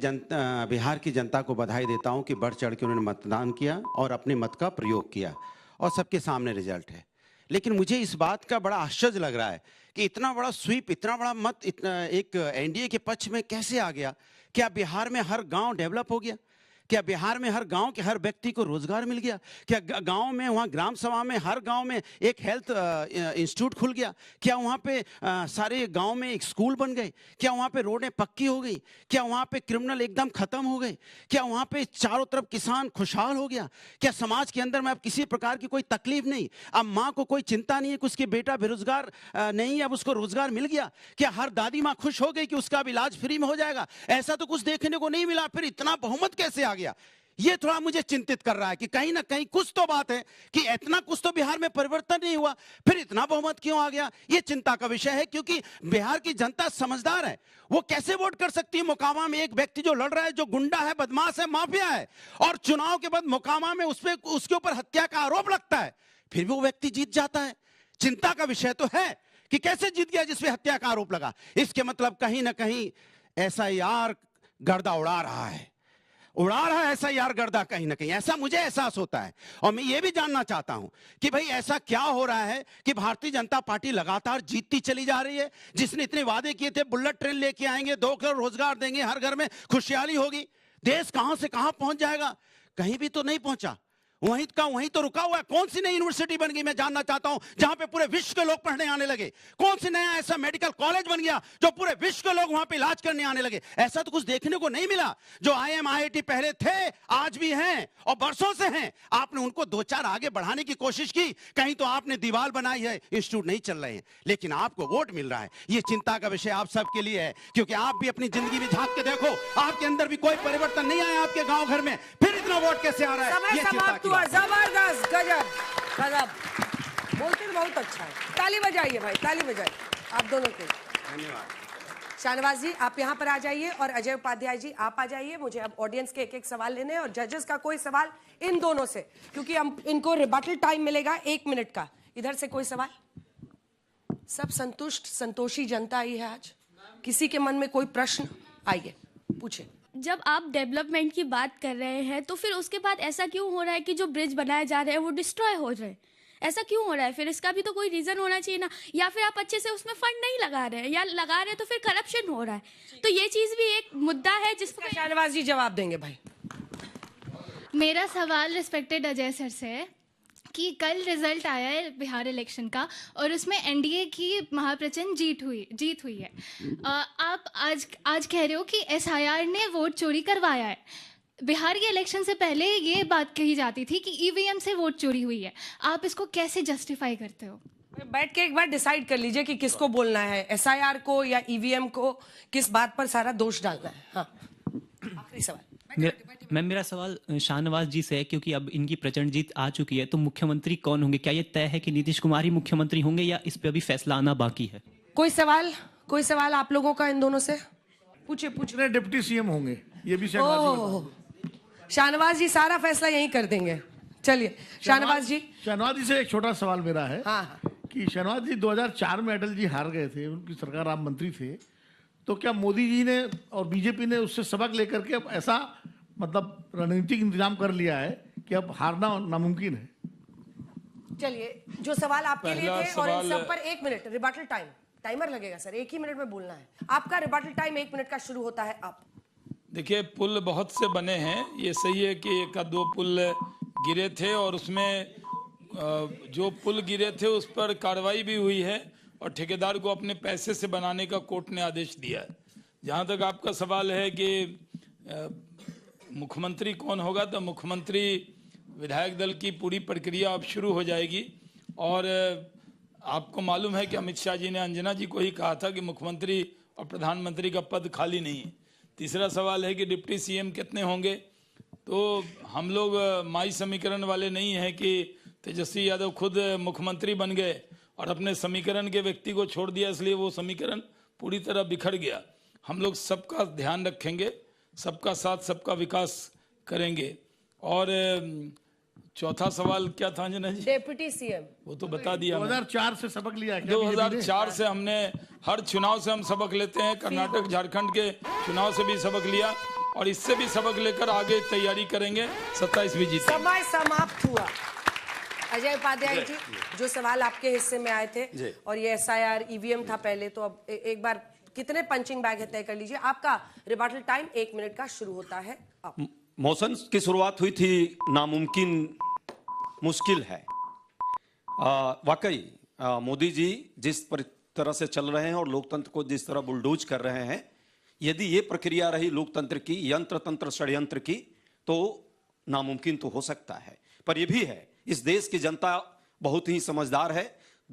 बिहार की जनता को बधाई देता हूं कि बढ़ चढ़ के उन्होंने मतदान किया और अपने मत का प्रयोग किया, और सबके सामने रिजल्ट है। लेकिन मुझे इस बात का बड़ा आश्चर्य लग रहा है कि इतना बड़ा स्वीप, इतना बड़ा मत, इतना एक एनडीए के पक्ष में कैसे आ गया? क्या बिहार में हर गांव डेवलप हो गया? क्या बिहार में हर गांव के हर व्यक्ति को रोजगार मिल गया? क्या गांव में, वहाँ ग्राम सभा में, हर गांव में एक हेल्थ इंस्टीट्यूट खुल गया? क्या वहाँ पे सारे गांव में एक स्कूल बन गए? क्या वहाँ पे रोडें पक्की हो गई? क्या वहाँ पे क्रिमिनल एकदम खत्म हो गए? क्या वहाँ पे चारों तरफ किसान खुशहाल हो गया? क्या समाज के अंदर में अब किसी प्रकार की कोई तकलीफ नहीं? अब माँ को कोई चिंता नहीं है कि उसके बेटा बेरोजगार नहीं है, अब उसको रोजगार मिल गया? क्या हर दादी माँ खुश हो गई कि उसका अब इलाज फ्री में हो जाएगा? ऐसा तो कुछ देखने को नहीं मिला। फिर इतना बहुमत कैसे आ गया? ये थोड़ा मुझे चिंतित कर रहा है कि कहीं ना कहीं कुछ तो बात है कि इतना कुछ तो बिहार में परिवर्तन नहीं हुआ, फिर इतना बहुमत क्यों आ गया? ये चिंता का विषय है, क्योंकि बिहार की जनता समझदार है। वो कैसे वोट कर सकती है? मोकामा में एक व्यक्ति जो लड़ रहा है, जो गुंडा है, बदमाश है, माफिया है, और चुनाव के बाद मोकामा में उसके ऊपर हत्या का आरोप लगता है, फिर भी वो व्यक्ति जीत जाता है। चिंता का विषय तो है कि कैसे जीत गया जिसपे हत्या का आरोप लगा। इसके मतलब कहीं ना कहीं SIR गर्दा उड़ा रहा है, SIR गर्दा कहीं ना कहीं, ऐसा मुझे एहसास होता है। और मैं ये भी जानना चाहता हूं कि भाई ऐसा क्या हो रहा है कि भारतीय जनता पार्टी लगातार जीतती चली जा रही है? जिसने इतने वादे किए थे, बुलेट ट्रेन लेके आएंगे, 2 करोड़ रोजगार देंगे, हर घर में खुशहाली होगी, देश कहां से कहां पहुंच जाएगा? कहीं भी तो नहीं पहुंचा, वहीं का वहीं तो रुका हुआ है। कौन सी नई यूनिवर्सिटी बन गई, मैं जानना चाहता हूं, जहां पे पूरे विश्व के लोग पढ़ने आने लगे? कौन सी नया ऐसा मेडिकल कॉलेज बन गया जो पूरे विश्व के लोग वहां पे इलाज करने आने लगे? ऐसा तो कुछ देखने को नहीं मिला। जो IIM IIT पहले थे, आज भी हैं और बरसों से हैं, आपने उनको 2-4 आगे बढ़ाने की कोशिश की, कहीं तो आपने दीवार बनाई है, इंस्टीट्यूट नहीं चल रहे हैं, लेकिन आपको वोट मिल रहा है। ये चिंता का विषय आप सबके लिए है, क्योंकि आप भी अपनी जिंदगी में झांक के देखो, आपके अंदर भी कोई परिवर्तन नहीं आया आपके गांव घर में, फिर इतना वोट कैसे आ रहा है? ये चिंता की बात है। जबरदस्त, गजब गजब, बोलते बहुत अच्छा है। ताली बजाइए भाई, ताली बजाइए आप दोनों के। धन्यवाद। शाहनवाज जी आप यहाँ पर आ जाइए, और अजय उपाध्याय जी आप आ जाइए। मुझे अब ऑडियंस के एक सवाल लेने हैं, और जजेस का कोई सवाल इन दोनों से, क्योंकि हम इनको रिबटल टाइम मिलेगा 1 मिनट का। इधर से कोई सवाल? सब संतुष्ट, संतोषी जनता आई है आज? किसी के मन में कोई प्रश्न? आइए पूछे। जब आप डेवलपमेंट की बात कर रहे हैं तो फिर उसके बाद ऐसा क्यों हो रहा है कि जो ब्रिज बनाए जा रहे हैं वो डिस्ट्रॉय हो रहे हैं? ऐसा क्यों हो रहा है? फिर इसका भी तो कोई रीज़न होना चाहिए ना। या फिर आप अच्छे से उसमें फंड नहीं लगा रहे हैं, या लगा रहे हैं तो फिर करप्शन हो रहा है। तो ये चीज़ भी एक मुद्दा है जिसको शाहनवाज जी जवाब देंगे। भाई मेरा सवाल रिस्पेक्टेड अजय सर से है कि कल रिजल्ट आया है बिहार इलेक्शन का और उसमें एनडीए की महाप्रचंड जीत हुई है। आप आज कह रहे हो कि एसआईआर ने वोट चोरी करवाया है। बिहार के इलेक्शन से पहले ये बात कही जाती थी कि ईवीएम से वोट चोरी हुई है। आप इसको कैसे जस्टिफाई करते हो? बैठ के एक बार डिसाइड कर लीजिए कि किसको बोलना है, एसआईआर को या ईवीएम को, किस बात पर सारा दोष डालना है। हाँ, आखिरी सवाल। मैम मेरा सवाल शाहनवाज जी से है, क्योंकि अब इनकी प्रचंड जीत आ चुकी है तो मुख्यमंत्री कौन होंगे? क्या ये तय है कि नीतीश कुमार ही मुख्यमंत्री होंगे या इस पे अभी फैसला आना बाकी है? कोई सवाल आप लोगों का इन दोनों से? पूछे। डिप्टी सीएम होंगे, ये भी शाहनवाज जी सारा फैसला यही कर देंगे। चलिए शाहनवाज जी से एक छोटा सवाल मेरा है। हाँ। कि शाहनवाज जी 2004 में अटल जी हार गए थे, उनकी सरकार आप मंत्री थे, तो क्या मोदी जी ने और बीजेपी ने उससे सबक लेकर के अब ऐसा मतलब रणनीतिक इंतजाम कर लिया है कि अब हारना नामुमकिन है? चलिए, जो सवाल आपके लिए थे और इन सब पर 1 मिनट रिबटल टाइमर लगेगा सर, 1 ही मिनट में बोलना है। आपका रिबटल टाइम 1 मिनट का शुरू होता है। आप देखिए, पुल बहुत से बने हैं, ये सही है कि 1-2 पुल गिरे थे और उसमें जो पुल गिरे थे उस पर कार्रवाई भी हुई है और ठेकेदार को अपने पैसे से बनाने का कोर्ट ने आदेश दिया है। जहाँ तक आपका सवाल है कि मुख्यमंत्री कौन होगा, तो मुख्यमंत्री विधायक दल की पूरी प्रक्रिया अब शुरू हो जाएगी और आपको मालूम है कि अमित शाह जी ने अंजना जी को ही कहा था कि मुख्यमंत्री और प्रधानमंत्री का पद खाली नहीं है। तीसरा सवाल है कि डिप्टी सीएम कितने होंगे, तो हम लोग माई समीकरण वाले नहीं हैं कि तेजस्वी यादव खुद मुख्यमंत्री बन गए और अपने समीकरण के व्यक्ति को छोड़ दिया, इसलिए वो समीकरण पूरी तरह बिखर गया। हम लोग सबका ध्यान रखेंगे, सबका साथ सबका विकास करेंगे। और चौथा सवाल क्या था अंजना जी? डिप्टी सीएम, वो तो बता दिया। 2004 से सबक लिया? 2004 से हमने हर चुनाव से हम सबक लेते हैं, कर्नाटक झारखंड के चुनाव से भी सबक लिया और इससे भी सबक लेकर आगे तैयारी करेंगे। 27वीं जीत। समय समाप्त हुआ। अजय उपाध्याय जी, जो सवाल आपके हिस्से में आए थे और ये एसआईआर ईवीएम था पहले, तो अब एक बार कितने पंचिंग बैग है तय कर लीजिए। आपका रिबटल टाइम 1 मिनट का शुरू होता है। मौसम की शुरुआत हुई थी नामुमकिन मुश्किल है। वाकई मोदी जी जिस तरह से चल रहे हैं और लोकतंत्र को जिस तरह बुलडोज कर रहे हैं, यदि ये प्रक्रिया रही लोकतंत्र की, यंत्र तंत्र षड्यंत्र की, तो नामुमकिन तो हो सकता है। पर यह भी है, इस देश की जनता बहुत ही समझदार है।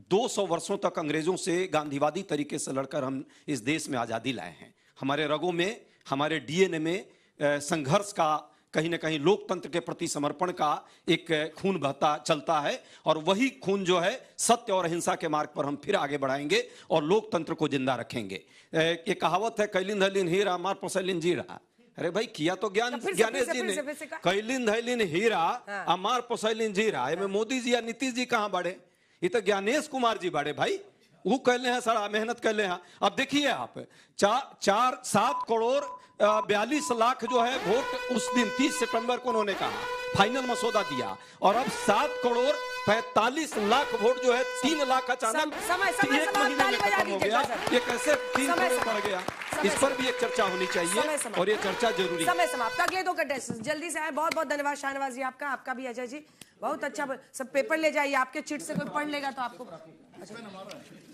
200 वर्षों तक अंग्रेजों से गांधीवादी तरीके से लड़कर हम इस देश में आजादी लाए हैं। हमारे रगों में, हमारे डीएनए में संघर्ष का, कहीं ना कहीं लोकतंत्र के प्रति समर्पण का एक खून बहता चलता है और वही खून जो है सत्य और अहिंसा के मार्ग पर हम फिर आगे बढ़ाएंगे और लोकतंत्र को जिंदा रखेंगे। ये कहावत है, कैलिन धैलिन हीरा मार पसैलिन जीरा। अरे भाई, किया तो ज्ञानेश जी ने, कैलिन धैलिन हीरा अमार पोसैलिन जीरा। में मोदी जी या नीतीश जी कहाँ बढ़े? ये तो ज्ञानेश कुमार जी बढ़े भाई। वो कहले हैं सारा मेहनत कहले हैं। अब देखिए आप, 7 करोड़ 42 लाख जो है वोट उस दिन 30 सितंबर को उन्होंने कहा, फाइनल मसौदा दिया, और अब 7 करोड़ 45 लाख वोट जो है 3 लाख अचानक 1 महीने में खत्म हो गया। ये कैसे 3 करोड़ बढ़ गया? इस पर भी एक चर्चा होनी चाहिए और ये चर्चा जरूरी है। समय समाप्त। अगले 2 कंटेस्टेंट जल्दी से आए। बहुत बहुत धन्यवाद शाहनवाज जी, आपका भी अजय जी, बहुत अच्छा। सब पेपर ले जाइए, आपके चिट से कोई पढ़ लेगा तो आपको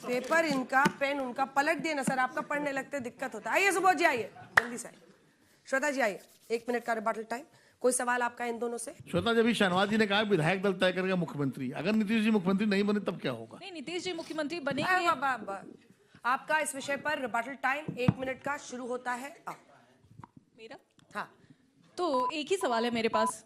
पेपर, इनका पेन उनका पलट दिए ना सर, आपका पढ़ने लगते दिक्कत होता है। आइए सुबोध जी, आइए जल्दी से आइए। श्वेता जी आइए, 1 मिनट का रिबटल टाइम। कोई सवाल आपका इन दोनों से? श्वेता जी, शाहनवाज जी ने कहा विधायक दल तय करेगा मुख्यमंत्री, अगर नीतीश जी मुख्यमंत्री नहीं बने तब क्या होगा? नहीं, नीतीश जी मुख्यमंत्री बनेंगे। आपका इस विषय पर रिबटल टाइम 1 मिनट का शुरू होता है। मेरा? हाँ, तो एक ही सवाल है मेरे पास।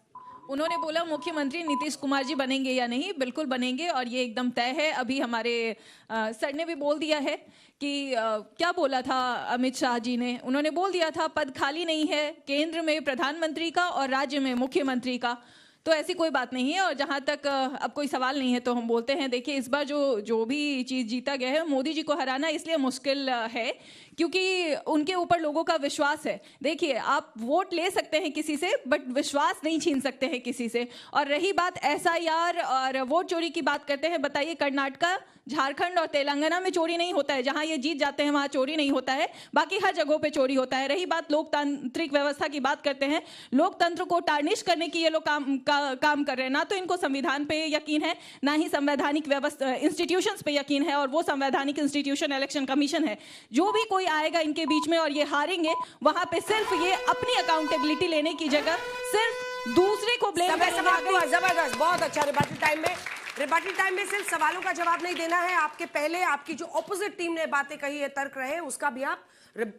उन्होंने बोला मुख्यमंत्री नीतीश कुमार जी बनेंगे या नहीं? बिल्कुल बनेंगे और ये एकदम तय है। अभी हमारे सर ने भी बोल दिया है कि क्या बोला था अमित शाह जी ने? उन्होंने बोल दिया था पद खाली नहीं है, केंद्र में प्रधानमंत्री का और राज्य में मुख्यमंत्री का। तो ऐसी कोई बात नहीं है। और जहां तक अब कोई सवाल नहीं है तो हम बोलते हैं, देखिए इस बार जो भी चीज जीता गया है, मोदी जी को हराना इसलिए मुश्किल है क्योंकि उनके ऊपर लोगों का विश्वास है। देखिए आप वोट ले सकते हैं किसी से, बट विश्वास नहीं छीन सकते हैं किसी से। और रही बात SIR और वोट चोरी की बात करते हैं, बताइए कर्नाटका, झारखंड और तेलंगाना में चोरी नहीं होता है, जहां ये जीत जाते हैं वहां चोरी नहीं होता है, बाकी हर जगहों पे चोरी होता है। रही बात लोकतांत्रिक व्यवस्था की बात करते हैं, लोकतंत्र को टार्निश करने की ये लोग काम कर रहे हैं। ना तो इनको संविधान पे यकीन है, ना ही संवैधानिक व्यवस्था इंस्टीट्यूशंस पे यकीन है, और वो संवैधानिक इंस्टीट्यूशन इलेक्शन कमीशन है। जो भी कोई आएगा इनके बीच में और ये हारेंगे, वहां पे सिर्फ ये अपनी अकाउंटेबिलिटी लेने की जगह सिर्फ दूसरे को ब्लेम करेंगे। जबरदस्त, बहुत अच्छा। रिबेटल टाइम में सिर्फ सवालों का जवाब नहीं देना है, आपके पहले आपकी जो ऑपोजिट टीम ने बातें कही है, तर्क रहे, उसका भी आप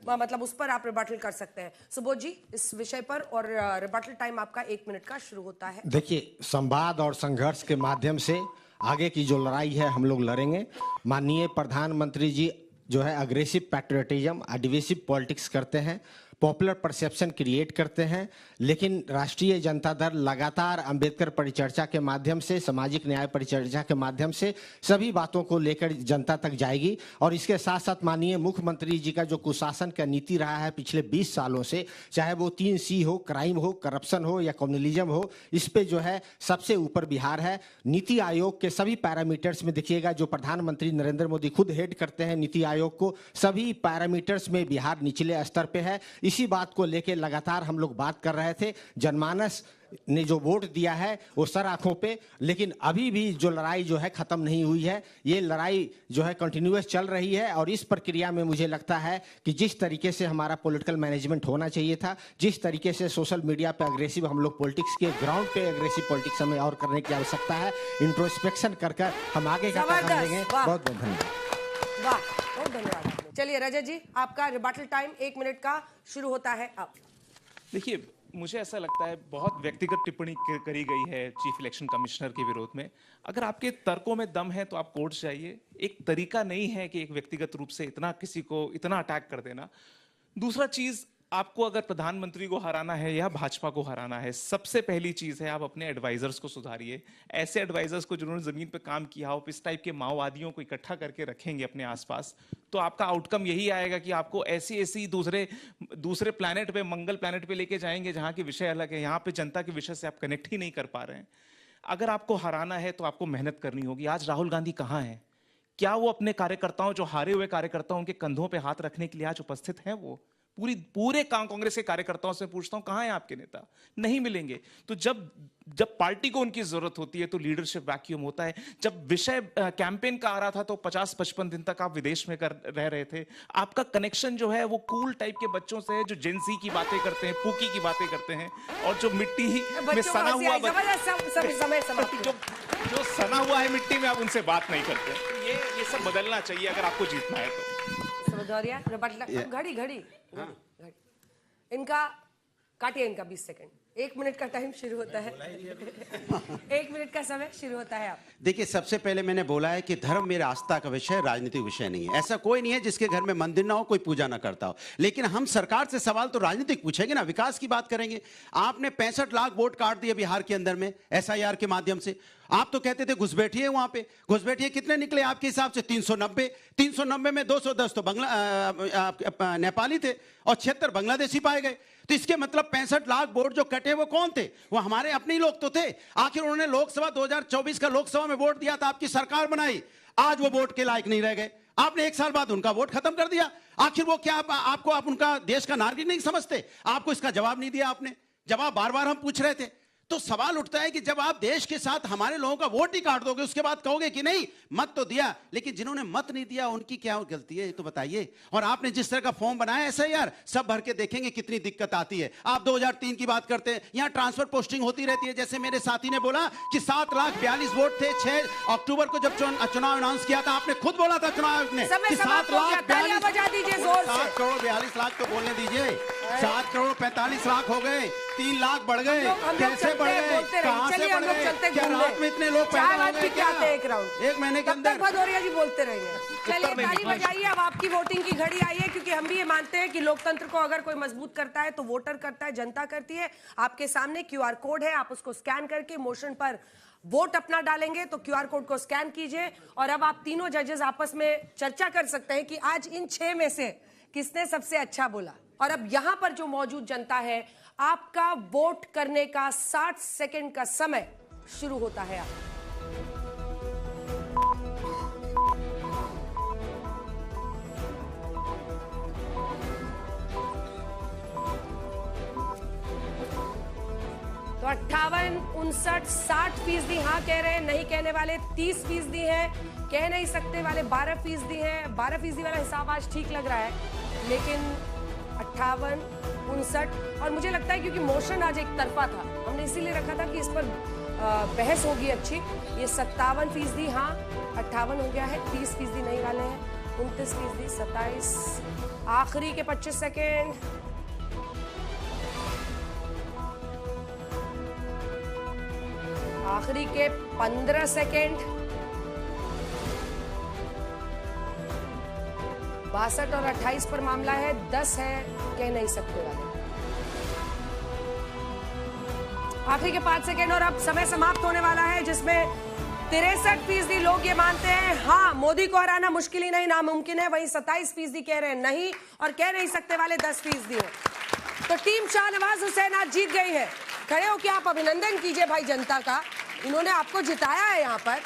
मतलब उस पर आप रिबेटल कर सकते हैं। सुबोध जी इस विषय पर, और रिबेटल टाइम आपका 1 मिनट का शुरू होता है। देखिए, संवाद और संघर्ष के माध्यम से आगे की जो लड़ाई है हम लोग लड़ेंगे। माननीय प्रधानमंत्री जी जो है अग्रेसिव पैट्रियटिज्म, एडवेसिव पॉलिटिक्स करते हैं, पॉपुलर परसेप्शन क्रिएट करते हैं, लेकिन राष्ट्रीय जनता दल लगातार अंबेडकर परिचर्चा के माध्यम से, सामाजिक न्याय परिचर्चा के माध्यम से सभी बातों को लेकर जनता तक जाएगी। और इसके साथ साथ माननीय मुख्यमंत्री जी का जो कुशासन का नीति रहा है पिछले 20 सालों से, चाहे वो 3C हो, क्राइम हो, करप्शन हो या कम्युनलिज्म हो, इस पे जो है सबसे ऊपर बिहार है। नीति आयोग के सभी पैरामीटर्स में देखिएगा, जो प्रधानमंत्री नरेंद्र मोदी खुद हेड करते हैं नीति आयोग को, सभी पैरामीटर्स में बिहार निचले स्तर पे है। इसी बात को लेकर लगातार हम लोग बात कर रहे थे। जनमानस ने जो वोट दिया है वो सर आंखों पे, लेकिन अभी भी जो लड़ाई जो है खत्म नहीं हुई है। ये लड़ाई जो है कंटिन्यूअस चल रही है, और इस प्रक्रिया में मुझे लगता है कि जिस तरीके से हमारा पॉलिटिकल मैनेजमेंट होना चाहिए था, जिस तरीके से सोशल मीडिया पे अग्रेसिव हम लोग पॉलिटिक्स के, ग्राउंड पे अग्रेसिव पॉलिटिक्स हमें और करने की आवश्यकता है। इंट्रोस्पेक्शन कर हम आगे का काम करेंगे। बहुत बहुत धन्यवाद। वाह, बहुत धन्यवाद। चलिए रजत जी, आपका रिबेटल टाइम 1 मिनट का शुरू होता है अब। देखिए, मुझे ऐसा लगता है बहुत व्यक्तिगत टिप्पणी करी गई है चीफ इलेक्शन कमिश्नर के विरोध में। अगर आपके तर्कों में दम है तो आप कोर्ट जाइए। एक तरीका नहीं है कि एक व्यक्तिगत रूप से इतना किसी को इतना अटैक कर देना। दूसरा चीज, आपको अगर प्रधानमंत्री को हराना है या भाजपा को हराना है, सबसे पहली चीज है आप अपने एडवाइजर्स को सुधारिए। ऐसे एडवाइजर्स को जिन्होंने जमीन पे काम किया हो, इस टाइप के माओवादियों को इकट्ठा करके रखेंगे अपने आसपास, तो आपका आउटकम यही आएगा कि आपको ऐसी दूसरे प्लैनेट पे, मंगल प्लैनेट पे लेके जाएंगे जहां के विषय अलग है। यहाँ पे जनता के विषय से आप कनेक्ट ही नहीं कर पा रहे हैं। अगर आपको हराना है तो आपको मेहनत करनी होगी। आज राहुल गांधी कहाँ है? क्या वो अपने कार्यकर्ताओं, जो हारे हुए कार्यकर्ताओं के कंधों पे हाथ रखने के लिए आज उपस्थित हैं? वो पूरे कांग्रेस के कार्यकर्ताओं से पूछता हूं, कहां है आपके नेता? नहीं मिलेंगे। तो जब पार्टी को उनकी जरूरत होती है तो लीडरशिप वैक्यूम होता है। जब विषय कैंपेन का आ रहा था तो 50-55 दिन तक आप विदेश में रह रहे थे। आपका कनेक्शन जो है वो कूल टाइप के बच्चों से है, जो जेंसी की बातें करते हैं, पूकी की बातें करते हैं, और जो मिट्टी में सना हुआ जो सना हुआ है मिट्टी में, आप उनसे बात नहीं करते। ये सब बदलना चाहिए अगर आपको जीतना है तो। घड़ी इनका काटिए, इनका 20 सेकंड। 1 मिनट का टाइम शुरू होता है। 1 मिनट का समय शुरू होता है। आप देखिए, सबसे पहले मैंने बोला है कि धर्म मेरे आस्था का विषय, राजनीतिक विषय नहीं है। ऐसा कोई नहीं है जिसके घर में मंदिर ना हो, कोई पूजा ना करता हो। लेकिन हम सरकार से सवाल तो राजनीतिक पूछेंगे ना, विकास की बात करेंगे। आपने 65 लाख वोट काट दिए बिहार के अंदर में SIR के माध्यम से। आप तो कहते थे घुसपैठिए, वहां पे घुसपैठिए कितने निकले आपके हिसाब से? 390 में 210 तो नेपाली थे और 76 बांग्लादेशी पाए गए। तो इसके मतलब 65 लाख वोट जो कटे वो कौन थे? वो हमारे अपने ही लोग तो थे। आखिर उन्होंने लोकसभा 2024 का लोकसभा में वोट दिया था, आपकी सरकार बनाई, आज वो वोट के लायक नहीं रह गए। आपने 1 साल बाद उनका वोट खत्म कर दिया। आखिर वो क्या आप उनका देश का नागरिक नहीं समझते? आपको इसका जवाब नहीं दिया आपने। जवाब बार बार हम पूछ रहे थे। तो सवाल उठता है कि जब आप देश के साथ हमारे लोगों का वोट ही काट दोगे, उसके बाद कहोगे कि नहीं मत तो दिया, लेकिन जिन्होंने मत नहीं दिया उनकी क्या गलती है, ये तो बताइए। और आपने जिस तरह का फॉर्म बनाया SIR, सब भर के देखेंगे कितनी दिक्कत आती है। आप 2003 की बात करते हैं, यहाँ ट्रांसफर पोस्टिंग होती रहती है। जैसे मेरे साथी ने बोला कि 7,42,000 वोट थे 6 अक्टूबर को जब चुनाव अनाउंस किया था। आपने खुद बोला था चुनाव आयोग ने 7,42,000 7 करोड़ 42 लाख तो बोलने दीजिए, 7 करोड़ 45 लाख हो गए। 3 लाख बढ़ गए, हम लोग कैसे चलते बढ़ हैं, गए, बोलते रहेंगे। कहाँ से चलिए, बढ़ हम लोग गए, चलते क्या घूमने। रात में इतने लोग चाय पैदा हो वाय गए पी के क्या? आते हैं एक राउंड। एक महीने के तब तक अंदर भदौरिया जी बोलते रहेंगे। चलिए ताली बजाइए, अब आपकी वोटिंग की घड़ी आई है, क्योंकि हम भी ये मानते हैं कि लोकतंत्र को अगर कोई मजबूत करता है तो वोटर करता है, जनता करती है। आपके सामने क्यूआर कोड है, आप उसको स्कैन करके मोशन पर वोट अपना डालेंगे, तो क्यूआर कोड को स्कैन कीजिए और अब आप तीनों जजेस आपस में चर्चा कर सकते हैं कि आज इन 6 में से किसने सबसे अच्छा बोला। और अब यहां पर जो मौजूद जनता है, आपका वोट करने का 60 सेकंड का समय शुरू होता है। तो 58, 59, 60% हाँ कह रहे हैं, नहीं कहने वाले 30% हैं, कह नहीं सकते वाले 12% हैं। 12% वाला हिसाब आज ठीक लग रहा है, लेकिन 58, 59 और मुझे लगता है क्योंकि मोशन आज एक तरफा था, हमने इसीलिए रखा था कि इस पर बहस होगी अच्छी। ये 57% हाँ, 58 हो गया है, 30% नहीं वाले हैं, 29%, 27, आखिरी के 25 सेकेंड। आखिरी के 15 सेकेंड। 62 और 28 पर मामला है, 10 है, कह नहीं सकते वाले। आखिरी के 5 सेकेंड और अब समय समाप्त होने वाला है, जिसमें 63% लोग ये मानते हैं हाँ मोदी को हराना मुश्किल ही नहीं नामुमकिन है, वहीं 27% कह रहे हैं नहीं, और कह नहीं सकते वाले 10% हैं। तो टीम शाहनवाज हुसैन आज जीत गई है। खड़े होकर आप अभिनंदन कीजिए भाई जनता का, इन्होंने आपको जिताया है यहाँ पर।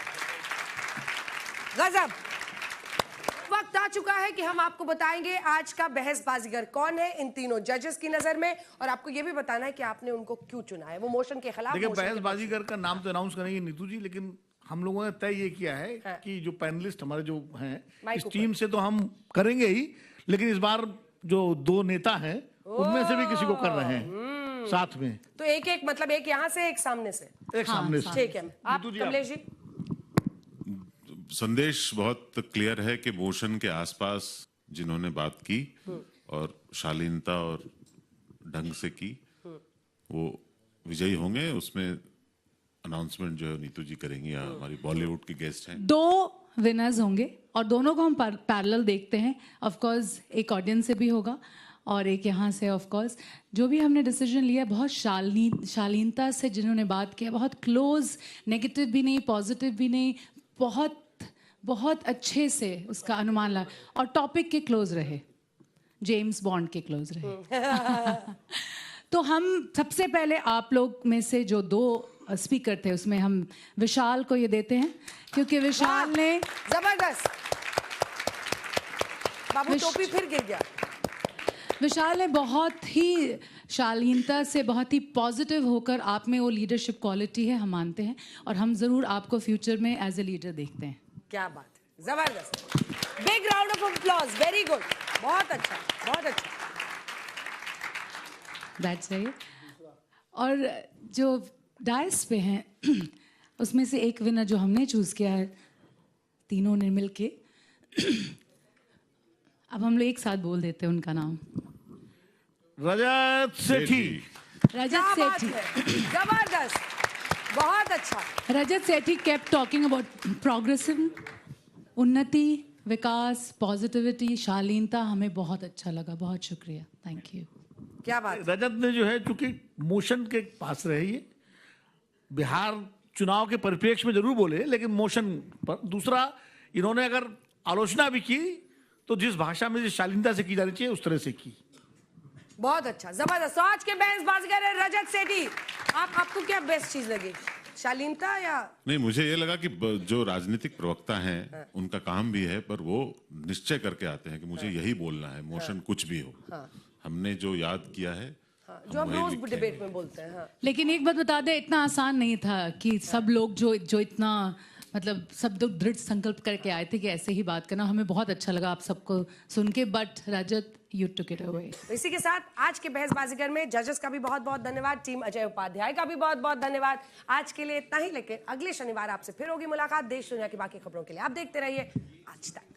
गजब। वक्त आ चुका है कि हम आपको बताएंगे आज का बहस बाजीगर कौन है इन तीनों जजेस की नजर में, और आपको ये भी बताना है कि आपने उनको क्यों चुना है। वो मोशन के खिलाफ। देखिए, बहस बाजीगर का नाम तो अनाउंस करेंगे नीतू जी, लेकिन हम लोगों ने तय ये किया है कि जो पैनलिस्ट हमारे जो हैं इस टीम से तो हम करेंगे ही, लेकिन इस बार जो 2 नेता हैं उनमें से भी किसी को कर रहे हैं साथ में। तो एक मतलब एक यहाँ से एक सामने से। एक सामने से। ठीक है। आप कमलेश जी। संदेश बहुत क्लियर है कि मोशन के आसपास जिन्होंने बात की और शालीनता और ढंग से की, वो विजयी होंगे। उसमें अनाउंसमेंट जो है नीतू जी करेंगी, या हमारी बॉलीवुड की गेस्ट हैं। 2 विनर्स होंगे और दोनों को हम पैरेलल देखते हैं। ऑफ कोर्स एक ऑडियंस से भी होगा और एक यहाँ से। ऑफ कोर्स जो भी हमने डिसीजन लिया, बहुत शालीनता से जिन्होंने बात किया, बहुत क्लोज, नेगेटिव भी नहीं, पॉजिटिव भी नहीं, बहुत अच्छे से उसका अनुमान लगा, और टॉपिक के क्लोज रहे, जेम्स बॉन्ड के क्लोज रहे। तो हम सबसे पहले आप लोग में से जो 2 स्पीकर थे, उसमें हम विशाल को ये देते हैं, क्योंकि विशाल ने जबरदस्त। बाबू टोपी फिर गिर गया। विशाल ने बहुत ही शालीनता से, बहुत ही पॉजिटिव होकर, आप में वो लीडरशिप क्वालिटी है, हम मानते हैं, और हम जरूर आपको फ्यूचर में एज ए लीडर देखते हैं। क्या बात है, जबरदस्त। Big round of applause, very good, बहुत अच्छा, बहुत अच्छा। That's right. और जो डायस पे हैं उसमें से एक विनर जो हमने चूज किया है, तीनों ने मिलके, अब हम लोग एक साथ बोल देते हैं उनका नाम। रजत सेठी। रजत सेठी, जबरदस्त, बहुत अच्छा। रजत सेठी kept talking about progressive, उन्नति, विकास, पॉजिटिविटी, शालीनता, हमें बहुत अच्छा लगा, बहुत शुक्रिया, थैंक यू। क्या बात। रजत ने जो है, चूंकि मोशन के पास रहे, ये बिहार चुनाव के परिप्रेक्ष्य में जरूर बोले, लेकिन मोशन पर। दूसरा, इन्होंने अगर आलोचना भी की तो जिस भाषा में, जिस शालीनता से की जानी चाहिए, उस तरह से की। बहुत अच्छा, जबरदस्त। तो आज के बहस बाजीगर है रजत सेठी। आपको क्या बेस्ट चीज लगी, शालीनता या? नहीं, मुझे ये लगा कि जो राजनीतिक प्रवक्ता हैं उनका काम भी है, पर वो निश्चय करके आते हैं कि मुझे यही बोलना है, मोशन कुछ भी हो। हमने जो याद किया है, जो हम रोज डिबेट में बोलते हैं। लेकिन एक बात बता दे, इतना आसान नहीं था कि सब लोग जो इतना, मतलब सब लोग दृढ़ संकल्प करके आए थे कि ऐसे ही बात करना। हमें बहुत अच्छा लगा आप सबको सुन के, but Rajat you took it away. इसी के साथ आज के बहस बाजीगर में जजेस का भी बहुत बहुत धन्यवाद, टीम अजय उपाध्याय का भी बहुत बहुत धन्यवाद। आज के लिए इतना ही, लेकिन अगले शनिवार आपसे फिर होगी मुलाकात। देश दुनिया की बाकी खबरों के लिए आप देखते रहिए आज तक।